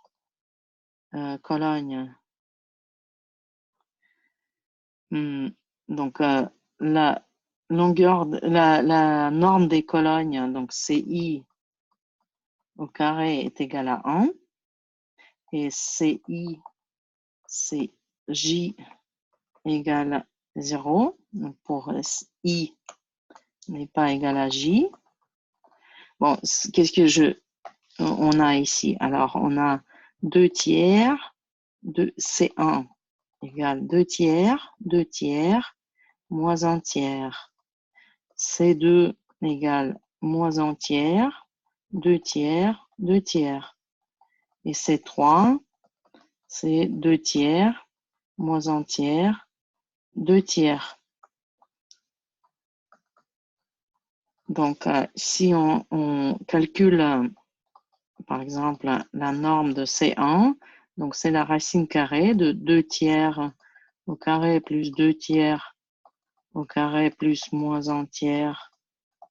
colonne, donc la longueur, la norme des colonnes, donc CI au carré est égal à 1 et CI, CJ égale 0. Donc pour I n'est pas égal à J. Bon, qu'est-ce que on a ici? Alors, on a 2 tiers de C1 égale 2 tiers, 2 tiers, moins 1 tiers. C2 égale moins 1 tiers, 2 tiers, 2 tiers. Et C3, c'est 2 tiers, moins 1 tiers, 2 tiers. Donc, si on calcule, par exemple, la norme de C1, donc c'est la racine carrée de 2 tiers au carré plus 2 tiers au carré plus moins 1 tiers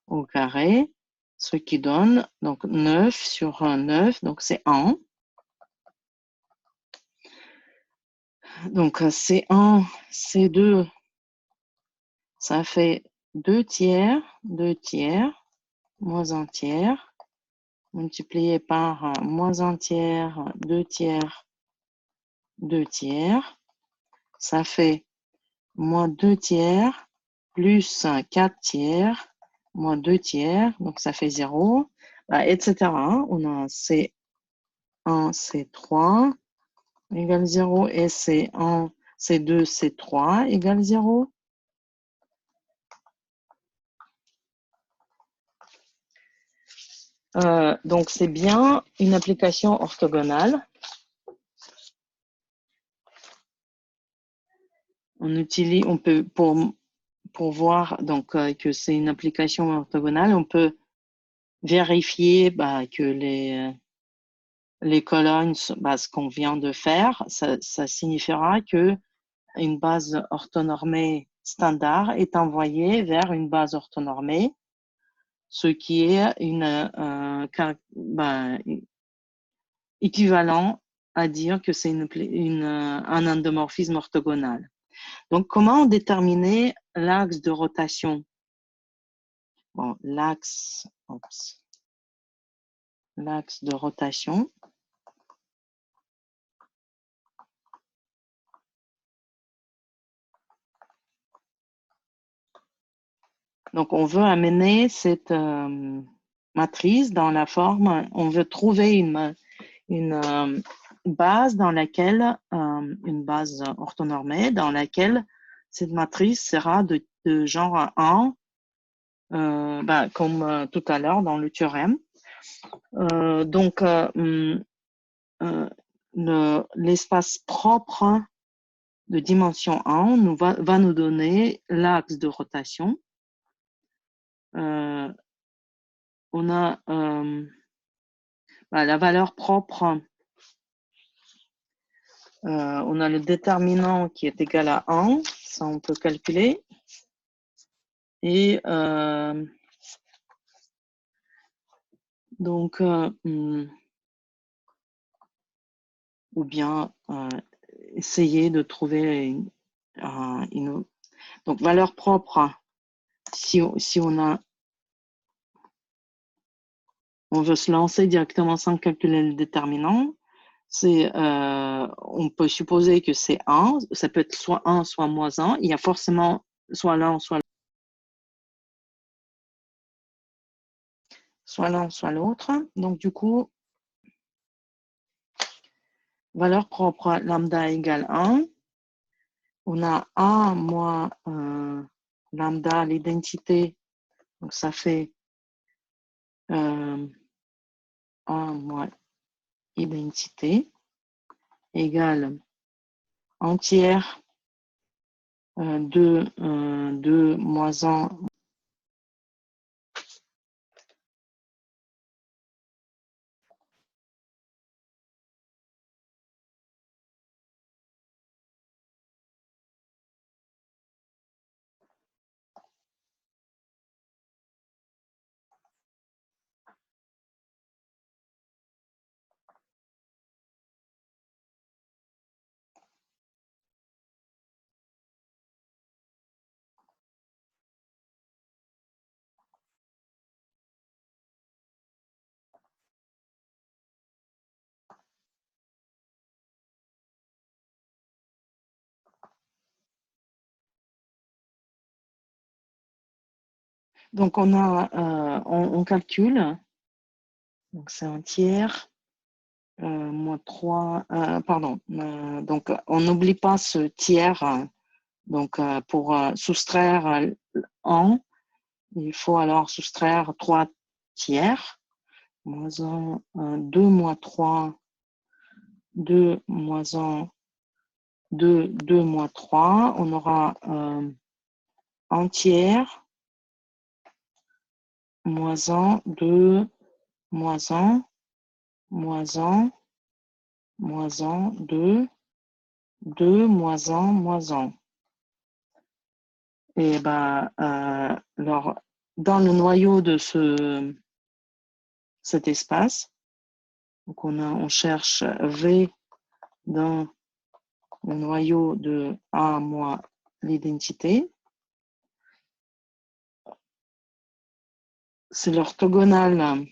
au carré, ce qui donne donc 9 sur 9, donc c'est 1. Donc C1, C2, ça fait 2 tiers, 2 tiers, moins 1 tiers, multiplié par moins 1 tiers, 2 tiers, 2 tiers. Ça fait moins 2 tiers, plus 4 tiers, moins 2 tiers, donc ça fait 0, etc. On a C1, C3 égale 0 et C1, C2, C3 égale 0. Donc, c'est bien une application orthogonale. On peut, pour voir donc, que c'est une application orthogonale, on peut vérifier que les colonnes, ce qu'on vient de faire, ça signifiera que une base orthonormée standard est envoyée vers une base orthonormée, ce qui est équivalent à dire que c'est un endomorphisme orthogonal. Donc, comment déterminer l'axe de rotation? Bon, l'axe de rotation. Donc, on veut amener cette matrice dans la forme, on veut trouver une base dans laquelle, une base orthonormée dans laquelle cette matrice sera de genre 1, comme tout à l'heure dans le théorème. Donc, l'espace propre de dimension 1 va nous donner l'axe de rotation. On a la valeur propre. On a le déterminant qui est égal à 1, ça on peut calculer. Et donc, ou bien essayer de trouver une donc valeur propre. Si on veut se lancer directement sans calculer le déterminant, on peut supposer que c'est 1, ça peut être soit 1, soit moins 1, il y a forcément soit l'un, soit l'autre. Donc du coup, valeur propre lambda égale 1. On a A moins lambda, l'identité, donc ça fait A moins identité égale entière 2 moins 1. Donc on calcule, donc c'est un tiers, moins 3, pardon, donc on n'oublie pas ce tiers, donc pour soustraire 1, il faut alors soustraire 3 tiers, moins 1, 2 moins 3, 2 moins 1, 2, 2 moins 3, on aura un tiers, moins 1, 2, moins 1, moins 1, moins 1, 2, 2, moins 1, moins 1. Et alors, dans le noyau de cet espace, donc on cherche V dans le noyau de A moins l'identité. C'est l'orthogonal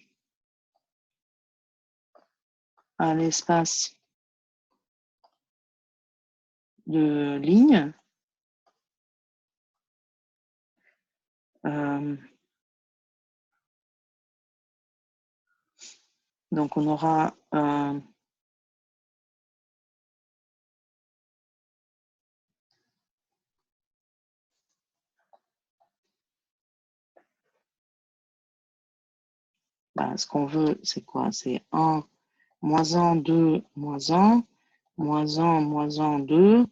à l'espace de ligne. Donc on aura ce qu'on veut, c'est quoi? C'est 1, moins 1, 2, moins 1, moins 1, moins 1, 2,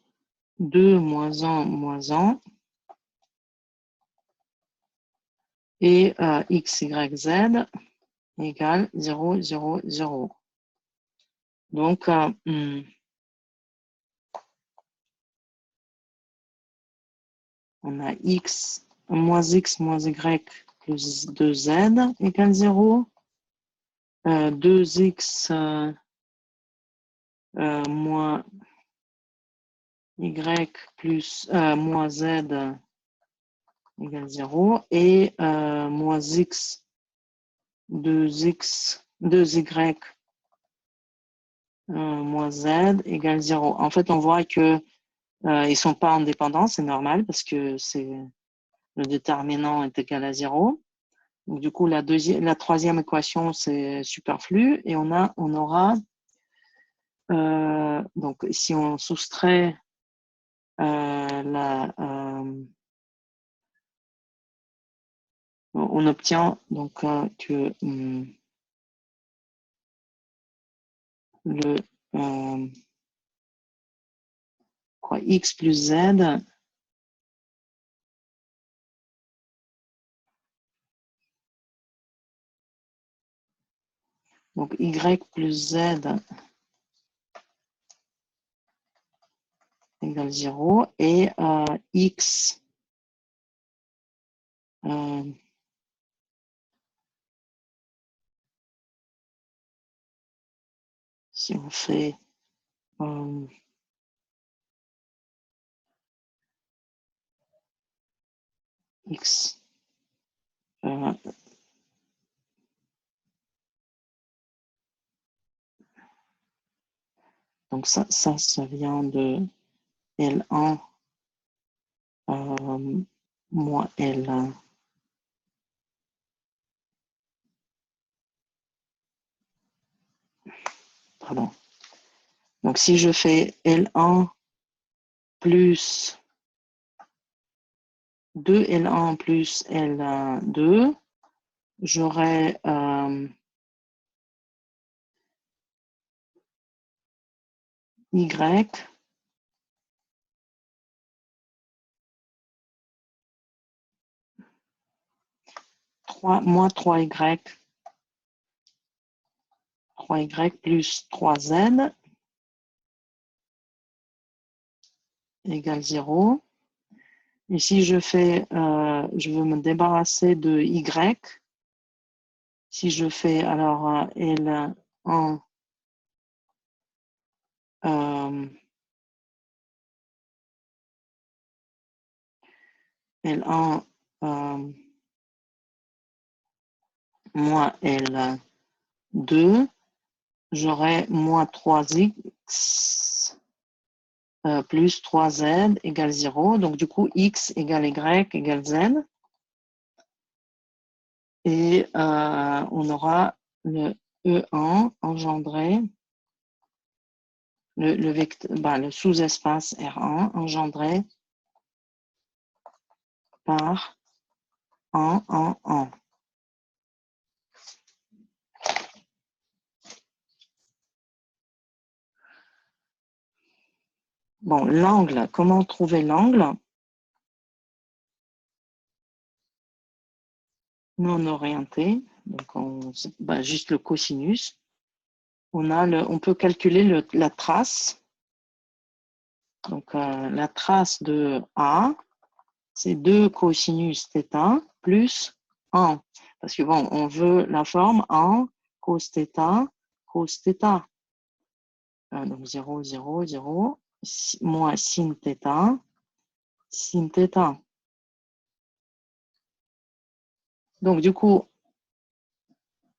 2, moins 1, moins 1, et x, y, z égale 0, 0, 0. Donc, on a x moins y plus 2z égale 0. 2x moins y plus moins z égale 0. Et moins x 2y moins z égale 0. En fait, on voit que ils ne sont pas indépendants, c'est normal parce que le déterminant est égal à 0. Donc, du coup, la troisième équation, c'est superflu. Et on aura, donc si on soustrait on obtient donc que le x plus z donc y plus z égale 0 et x si on fait x donc ça vient de L1 moins L1. Pardon. Donc si je fais L1 plus 2L1 plus L2, j'aurai Y moins 3Y plus 3Z égale 0. Et si je fais, je veux me débarrasser de Y, si je fais alors L1 L1 moins L2, j'aurai moins 3x plus 3z égale 0. Donc, du coup, x égale y égale z. Et on aura le E1 engendré, le sous-espace R1 engendré par 1. Bon, l'angle, comment trouver l'angle non orienté, donc juste le cosinus. On peut calculer la trace. Donc la trace de A, c'est 2 cosinus θ plus 1. Parce que bon, on veut la forme en cos θ, cos θ. Donc 0, 0, 0, moins sin θ, sin θ. Donc du coup,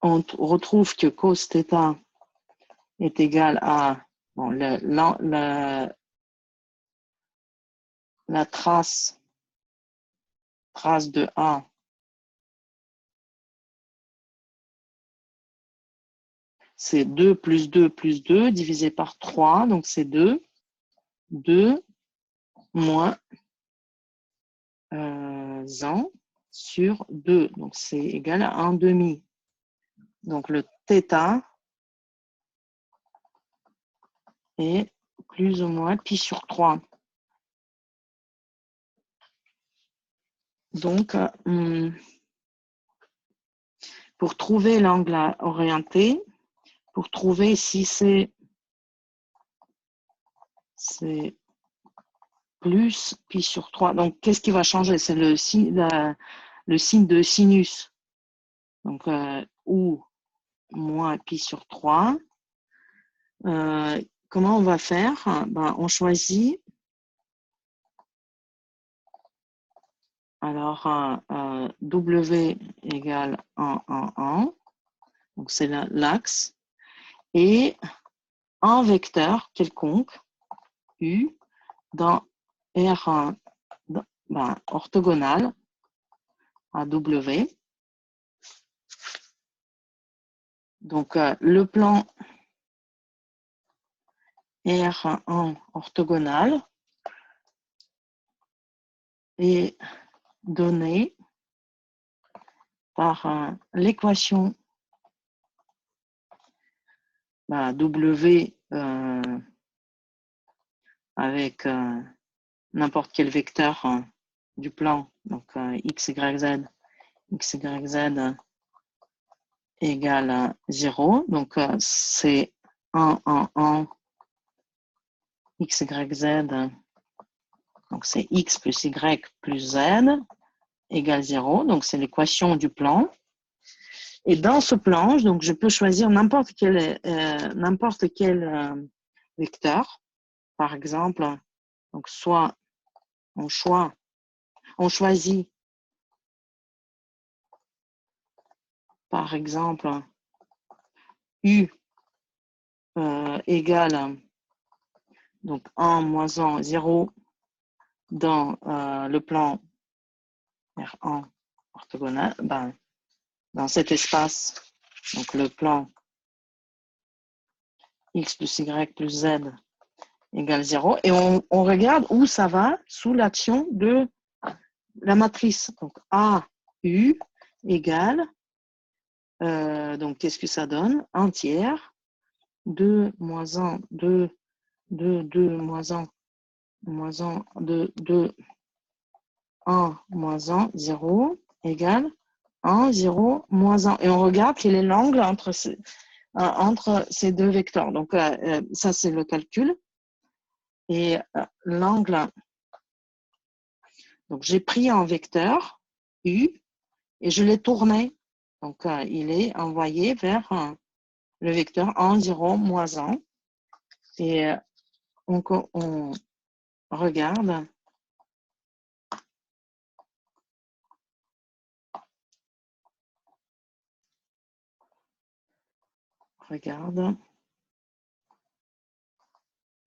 on retrouve que cos θ est égal à bon, la trace de A, c'est 2 plus 2 plus 2 divisé par 3, donc c'est 2. 2 moins 100 sur 2, donc c'est égal à 1 demi. Donc le θ est plus ou moins pi sur 3. Donc, pour trouver l'angle orienté, pour trouver si c'est plus pi sur 3. Donc, qu'est-ce qui va changer? C'est le signe de sinus. Donc, ou moins pi sur 3. Comment on va faire? On choisit. Alors, W égale 1. Donc, c'est l'axe. Et un vecteur quelconque, U, dans R1 orthogonal à W. Donc, le plan R1 orthogonal est donné par l'équation bah, W avec n'importe quel vecteur du plan, donc x, y, z égale 0. Donc, c'est 1, 1, 1, x, y, z. Donc, c'est x plus y plus z égale 0. Donc, c'est l'équation du plan. Et dans ce plan, donc, je peux choisir n'importe quel vecteur. Par exemple, donc, soit on choisit, par exemple, U égale donc 1 moins 1, 0 dans le plan R1 orthogonal, ben, dans cet espace, donc le plan x plus y plus z égale 0, et on regarde où ça va sous l'action de la matrice. Donc AU égale, donc qu'est-ce que ça donne? 1 tiers, 2 moins 1, 2, 2, 2 moins 1, moins 1, 2, 2, 1 moins 1, 0 égale 1, 0, moins 1. Et on regarde quel est l'angle entre ces deux vecteurs. Donc, ça, c'est le calcul. Et l'angle, donc j'ai pris un vecteur U et je l'ai tourné. Donc, il est envoyé vers le vecteur 1, 0, moins 1. Et on regarde. Regarde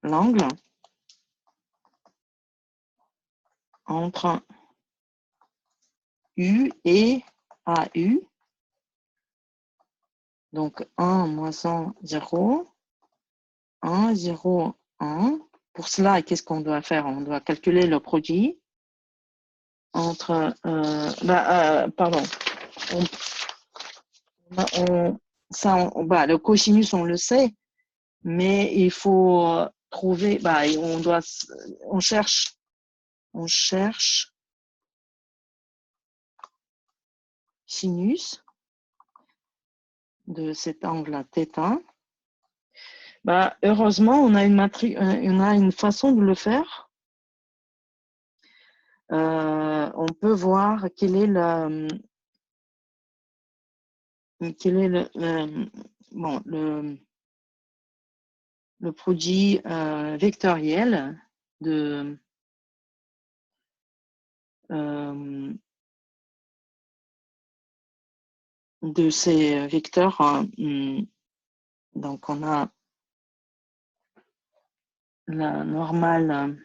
l'angle entre U et AU. Donc 1 moins 1, 0, 1, 0, 1. Pour cela, qu'est-ce qu'on doit faire? On doit calculer le produit entre... pardon. Le cosinus, on le sait, mais il faut trouver... on cherche sinus de cet angle θ. Heureusement, on a une façon de le faire. On peut voir quel est le produit vectoriel de ces vecteurs. Donc, on a la normale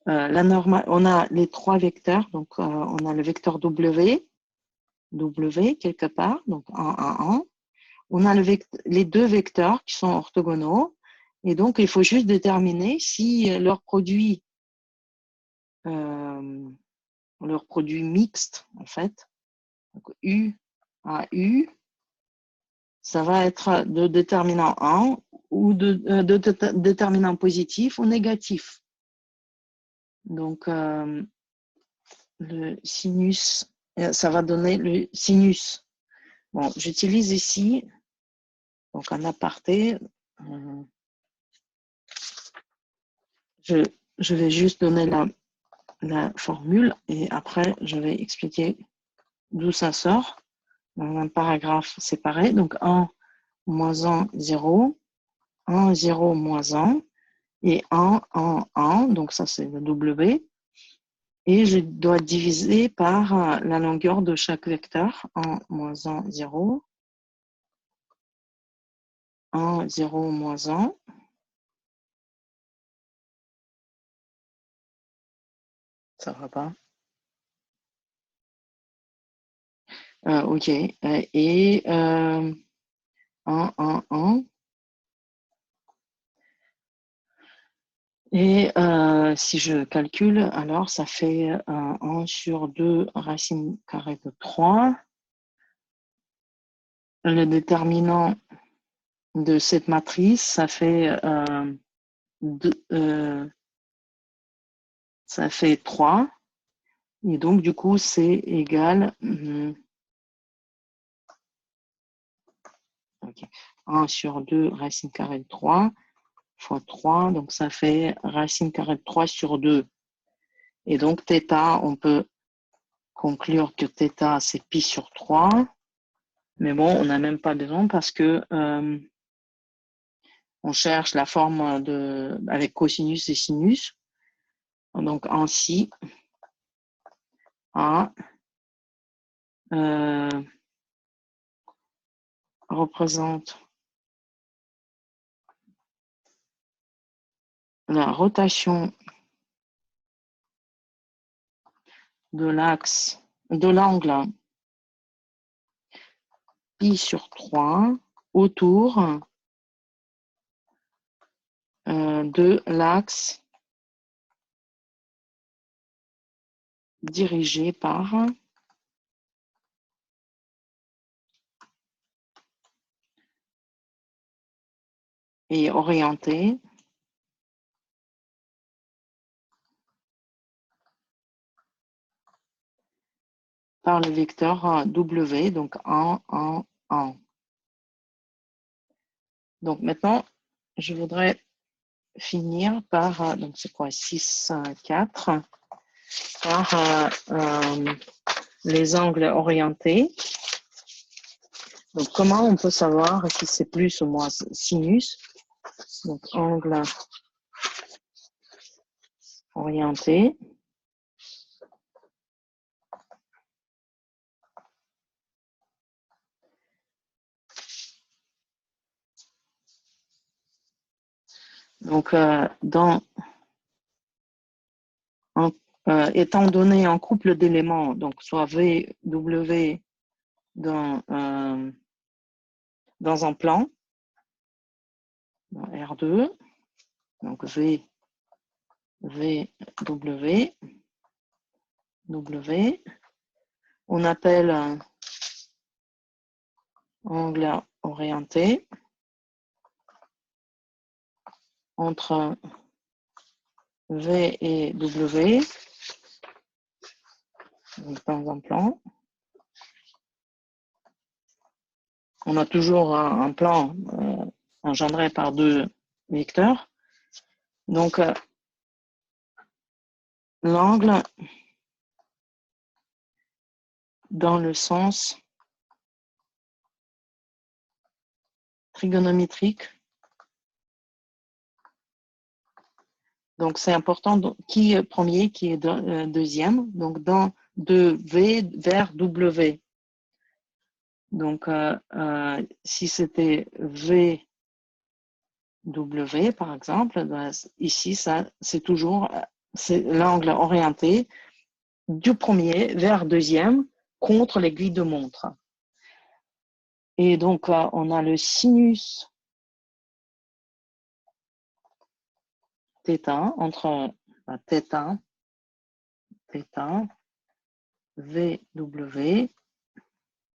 on a les trois vecteurs. Donc, on a le vecteur W quelque part, donc 1, 1, 1. On a les deux vecteurs qui sont orthogonaux. Et donc, il faut juste déterminer si leur produit mixte, en fait, donc U à U, ça va être de déterminant 1 ou de déterminant positif ou négatif. Donc, le sinus, ça va donner le sinus. Bon, j'utilise ici, donc en aparté, je vais juste donner la formule et après, je vais expliquer d'où ça sort dans un paragraphe séparé. Donc, 1, moins 1, 0, 1, 0, moins 1 et 1, 1, 1. Donc, ça, c'est le W. Et je dois diviser par la longueur de chaque vecteur. 1, moins 1, 0. 1, 0, moins 1. Ça va pas. OK. Et 1, 1, 1. Et si je calcule, alors ça fait 1 sur 2 racine carrée de 3. Le déterminant de cette matrice, ça fait, ça fait 3. Et donc, du coup, c'est égal 1 sur 2 racine carrée de 3 fois 3. Donc, ça fait racine carrée de 3 sur 2. Et donc, θ, on peut conclure que θ, c'est pi sur 3. Mais bon, on n'a même pas besoin parce que on cherche la forme avec cosinus et sinus. Donc, ainsi, A représente la rotation de l'axe, de l'angle pi sur 3 autour de l'axe dirigé par et orienté par le vecteur W, donc 1, 1, 1. Donc maintenant, je voudrais finir par, donc c'est quoi, 6, 4, par les angles orientés. Donc, comment on peut savoir si c'est plus ou moins sinus? Donc, angle orienté. Donc, étant donné un couple d'éléments, donc soit V, W dans un plan, dans R2, donc V, W, W, on appelle angle orienté entre V et W, donc dans un plan. On a toujours un plan engendré par deux vecteurs. Donc, l'angle dans le sens trigonométrique. Donc, c'est important qui est premier, qui est deuxième. Donc, de V vers W. Donc, si c'était VW, par exemple, ici, c'est toujours l'angle orienté du premier vers deuxième contre l'aiguille de montre. Et donc, on a le sinus θ entre θ, VW,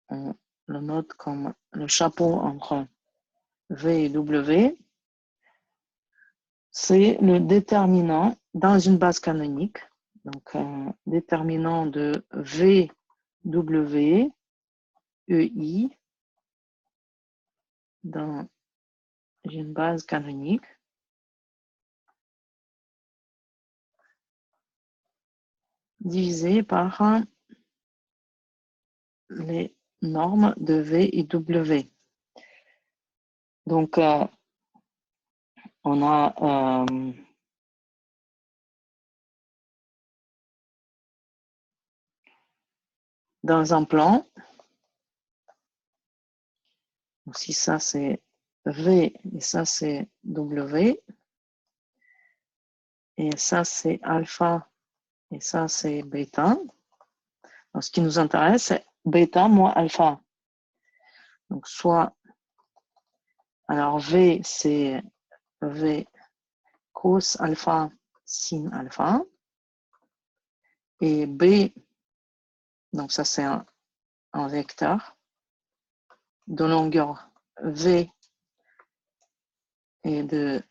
on le note comme le chapeau entre V et W, c'est le déterminant dans une base canonique. Donc, déterminant de VW, EI, dans une base canonique. Divisé par les normes de V et W. Donc, on a dans un plan, donc si ça c'est V et ça c'est W, et ça c'est alpha et ça c'est bêta. Donc, ce qui nous intéresse, c'est bêta moins alpha. Donc, soit, alors V, c'est V cos alpha, sin alpha. Et B, donc ça c'est un vecteur de longueur V et de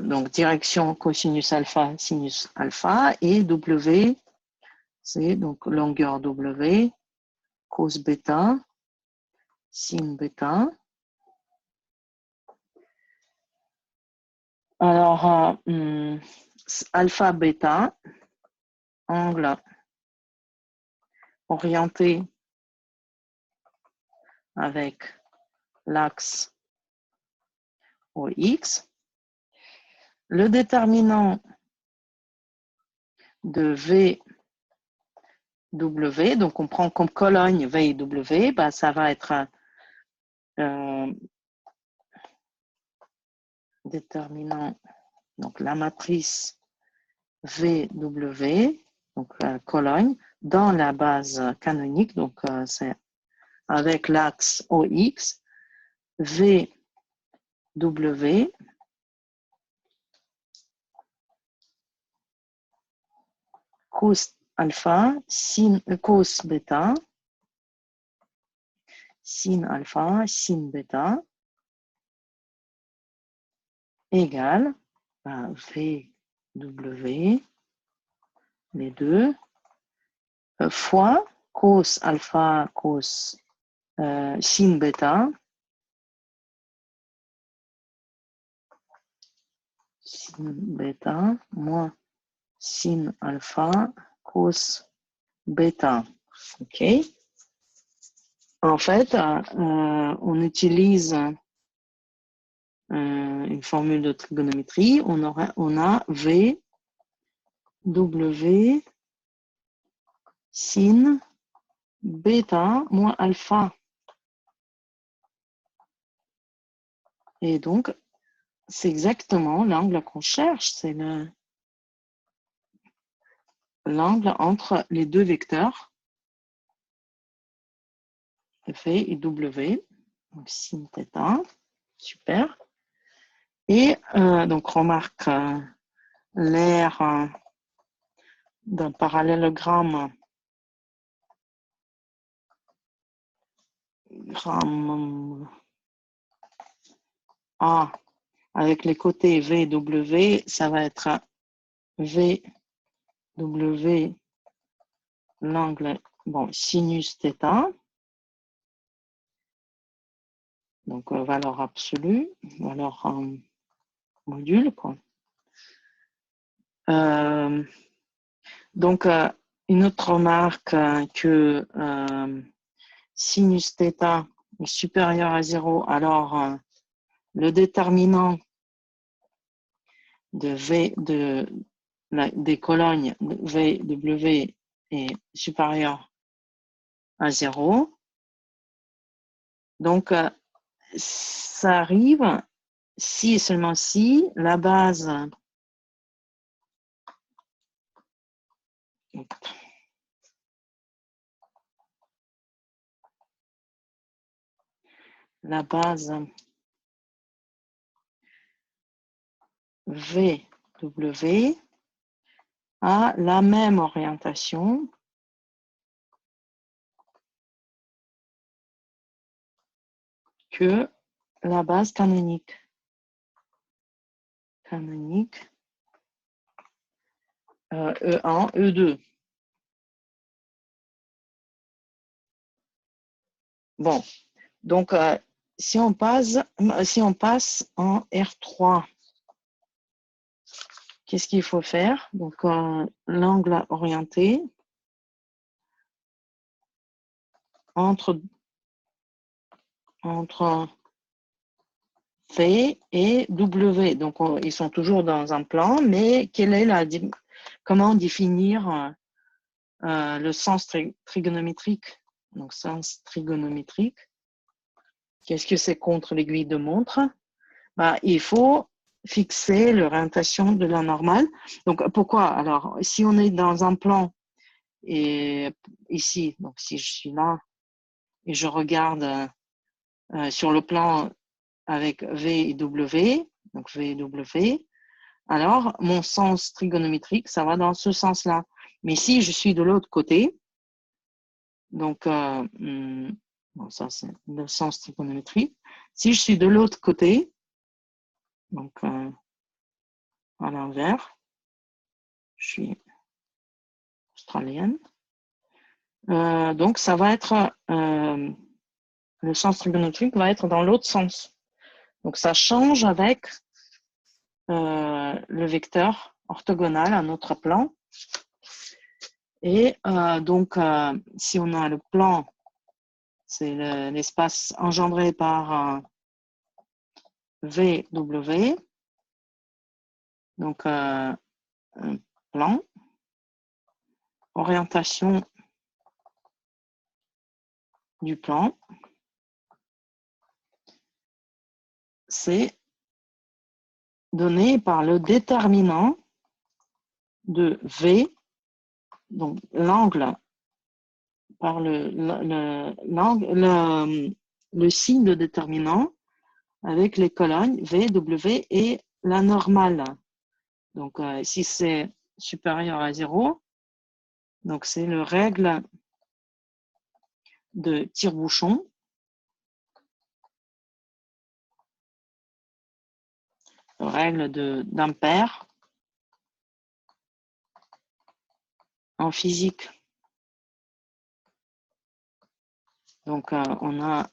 donc direction cosinus alpha, sinus alpha, et W, c'est donc longueur W, cos bêta, sin bêta. Alors, alpha bêta, angle orienté avec l'axe OX. Le déterminant de VW, donc on prend comme Cologne VW, bah ça va être déterminant, donc la matrice VW, donc Cologne, dans la base canonique, donc c'est avec l'axe OX, VW cos alpha, sin cos bêta, sin alpha, sin bêta, égale VW, les deux, fois cos alpha, cos sin bêta, moins sin alpha, cos bêta. OK. En fait, on utilise une formule de trigonométrie. On a V, W, sin bêta moins alpha. Et donc, c'est exactement l'angle qu'on cherche. C'est l'angle entre les deux vecteurs, V et W. Donc, sin θ. Super. Et donc, remarque l'aire d'un parallélogramme A avec les côtés V et W, ça va être V, W, l'angle, bon, sinus θ, donc valeur absolue, valeur module, quoi. Donc, une autre remarque que sinus θ est supérieur à 0, alors le déterminant de V des colonnes V, W est supérieur à 0. Donc, ça arrive si et seulement si la base VW a la même orientation que la base canonique. E1, E2. Bon, donc si on passe en R3, qu'est-ce qu'il faut faire? Donc l'angle orienté entre V et W. Donc ils sont toujours dans un plan, mais comment définir le sens trigonométrique? Donc sens trigonométrique. Qu'est-ce que c'est contre l'aiguille de montre? Il faut fixer l'orientation de la normale. Donc pourquoi? Alors si on est dans un plan et ici, donc si je suis là et je regarde sur le plan avec V et W, donc V et W, alors mon sens trigonométrique, ça va dans ce sens-là. Mais si je suis de l'autre côté, donc, bon, ça c'est le sens trigonométrique. Si je suis de l'autre côté, donc à l'envers, je suis australienne, donc ça va être, le sens trigonométrique va être dans l'autre sens. Donc ça change avec le vecteur orthogonal à notre plan. Et donc, si on a le plan, c'est l'espace engendré par VW, donc un plan, orientation du plan, c'est donné par le déterminant de V, donc l'angle par le signe de déterminant avec les colonnes V, W et la normale. Donc, si c'est supérieur à 0, donc c'est le règle de tire-bouchon. Règle d'Ampère en physique. Donc, on a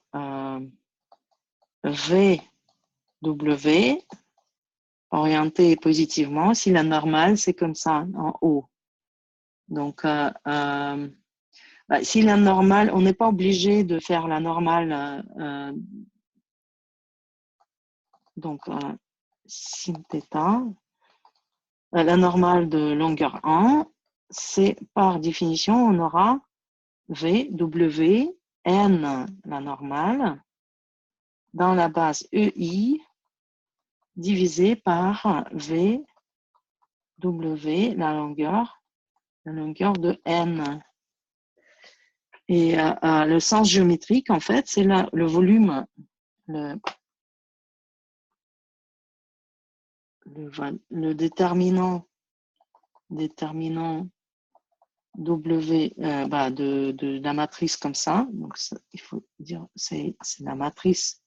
VW orienté positivement. Si la normale, c'est comme ça, en haut. Donc, si la normale, on n'est pas obligé de faire la normale. Donc, sin θ, la normale de longueur 1, c'est par définition, on aura V, W, N, la normale, dans la base EI, divisé par V, W, la longueur de N. Et le sens géométrique, en fait, c'est le volume, le déterminant W de la matrice comme ça. Donc, ça, il faut dire, c'est la matrice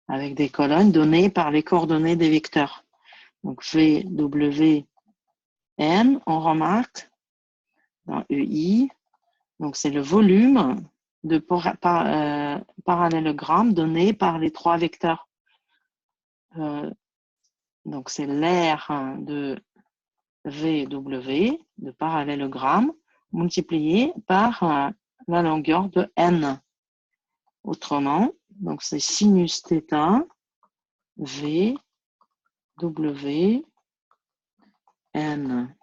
avec des colonnes données par les coordonnées des vecteurs. Donc, V, W, N, on remarque dans EI, donc c'est le volume de parallélogramme donné par les trois vecteurs. Donc, c'est l'aire de VW, de parallélogramme, multiplié par la longueur de N. Autrement, donc c'est sinus θ, V, W, N.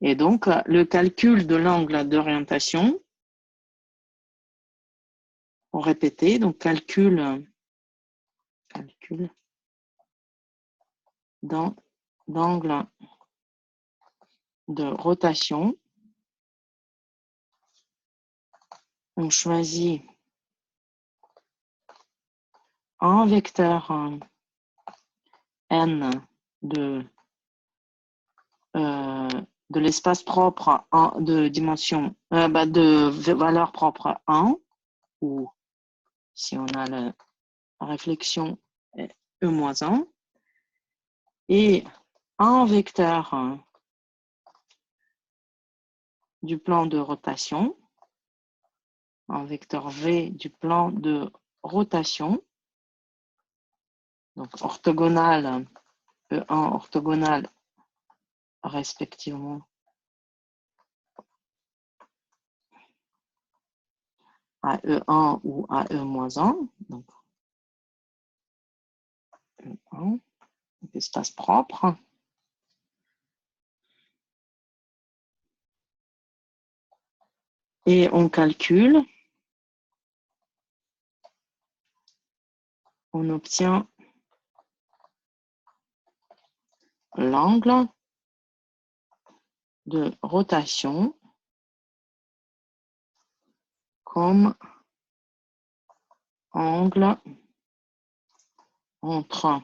Et donc, le calcul de l'angle d'orientation, on répétait, donc calcul d'angle de rotation. On choisit un vecteur N de l'espace propre de dimension, de valeur propre 1, ou si on a la réflexion E-1, et un vecteur du plan de rotation, un vecteur V du plan de rotation, donc orthogonal, E1 orthogonal respectivement à E1 ou à E-1, donc E1, espace propre. Et on calcule, on obtient l'angle de rotation comme angle entre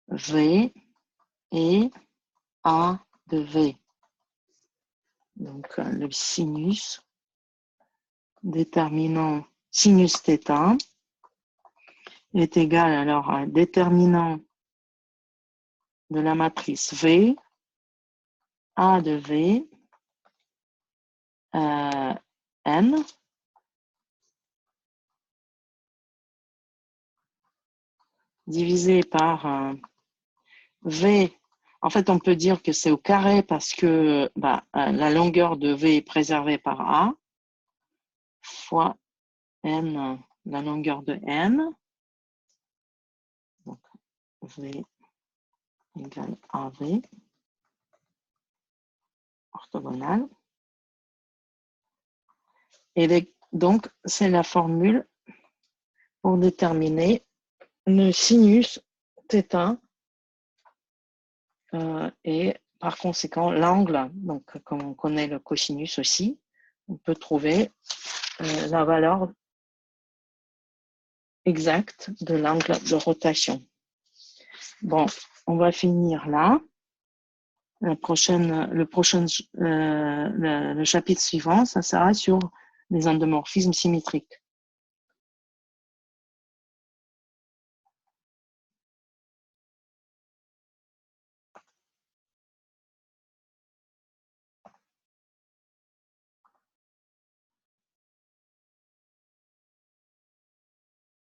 V et A de V. Donc, le sinus déterminant sinus θ est égal alors à déterminant de la matrice V, A de V, N, divisé par V. En fait, on peut dire que c'est au carré parce que la longueur de V est préservée par A, fois N, la longueur de N. Donc, V égale AV, orthogonale. Et donc, c'est la formule pour déterminer le sinus θ et par conséquent l'angle. Donc, comme on connaît le cosinus aussi, on peut trouver la valeur exacte de l'angle de rotation. Bon, on va finir là. Le chapitre suivant, ça sera sur les endomorphismes symétriques.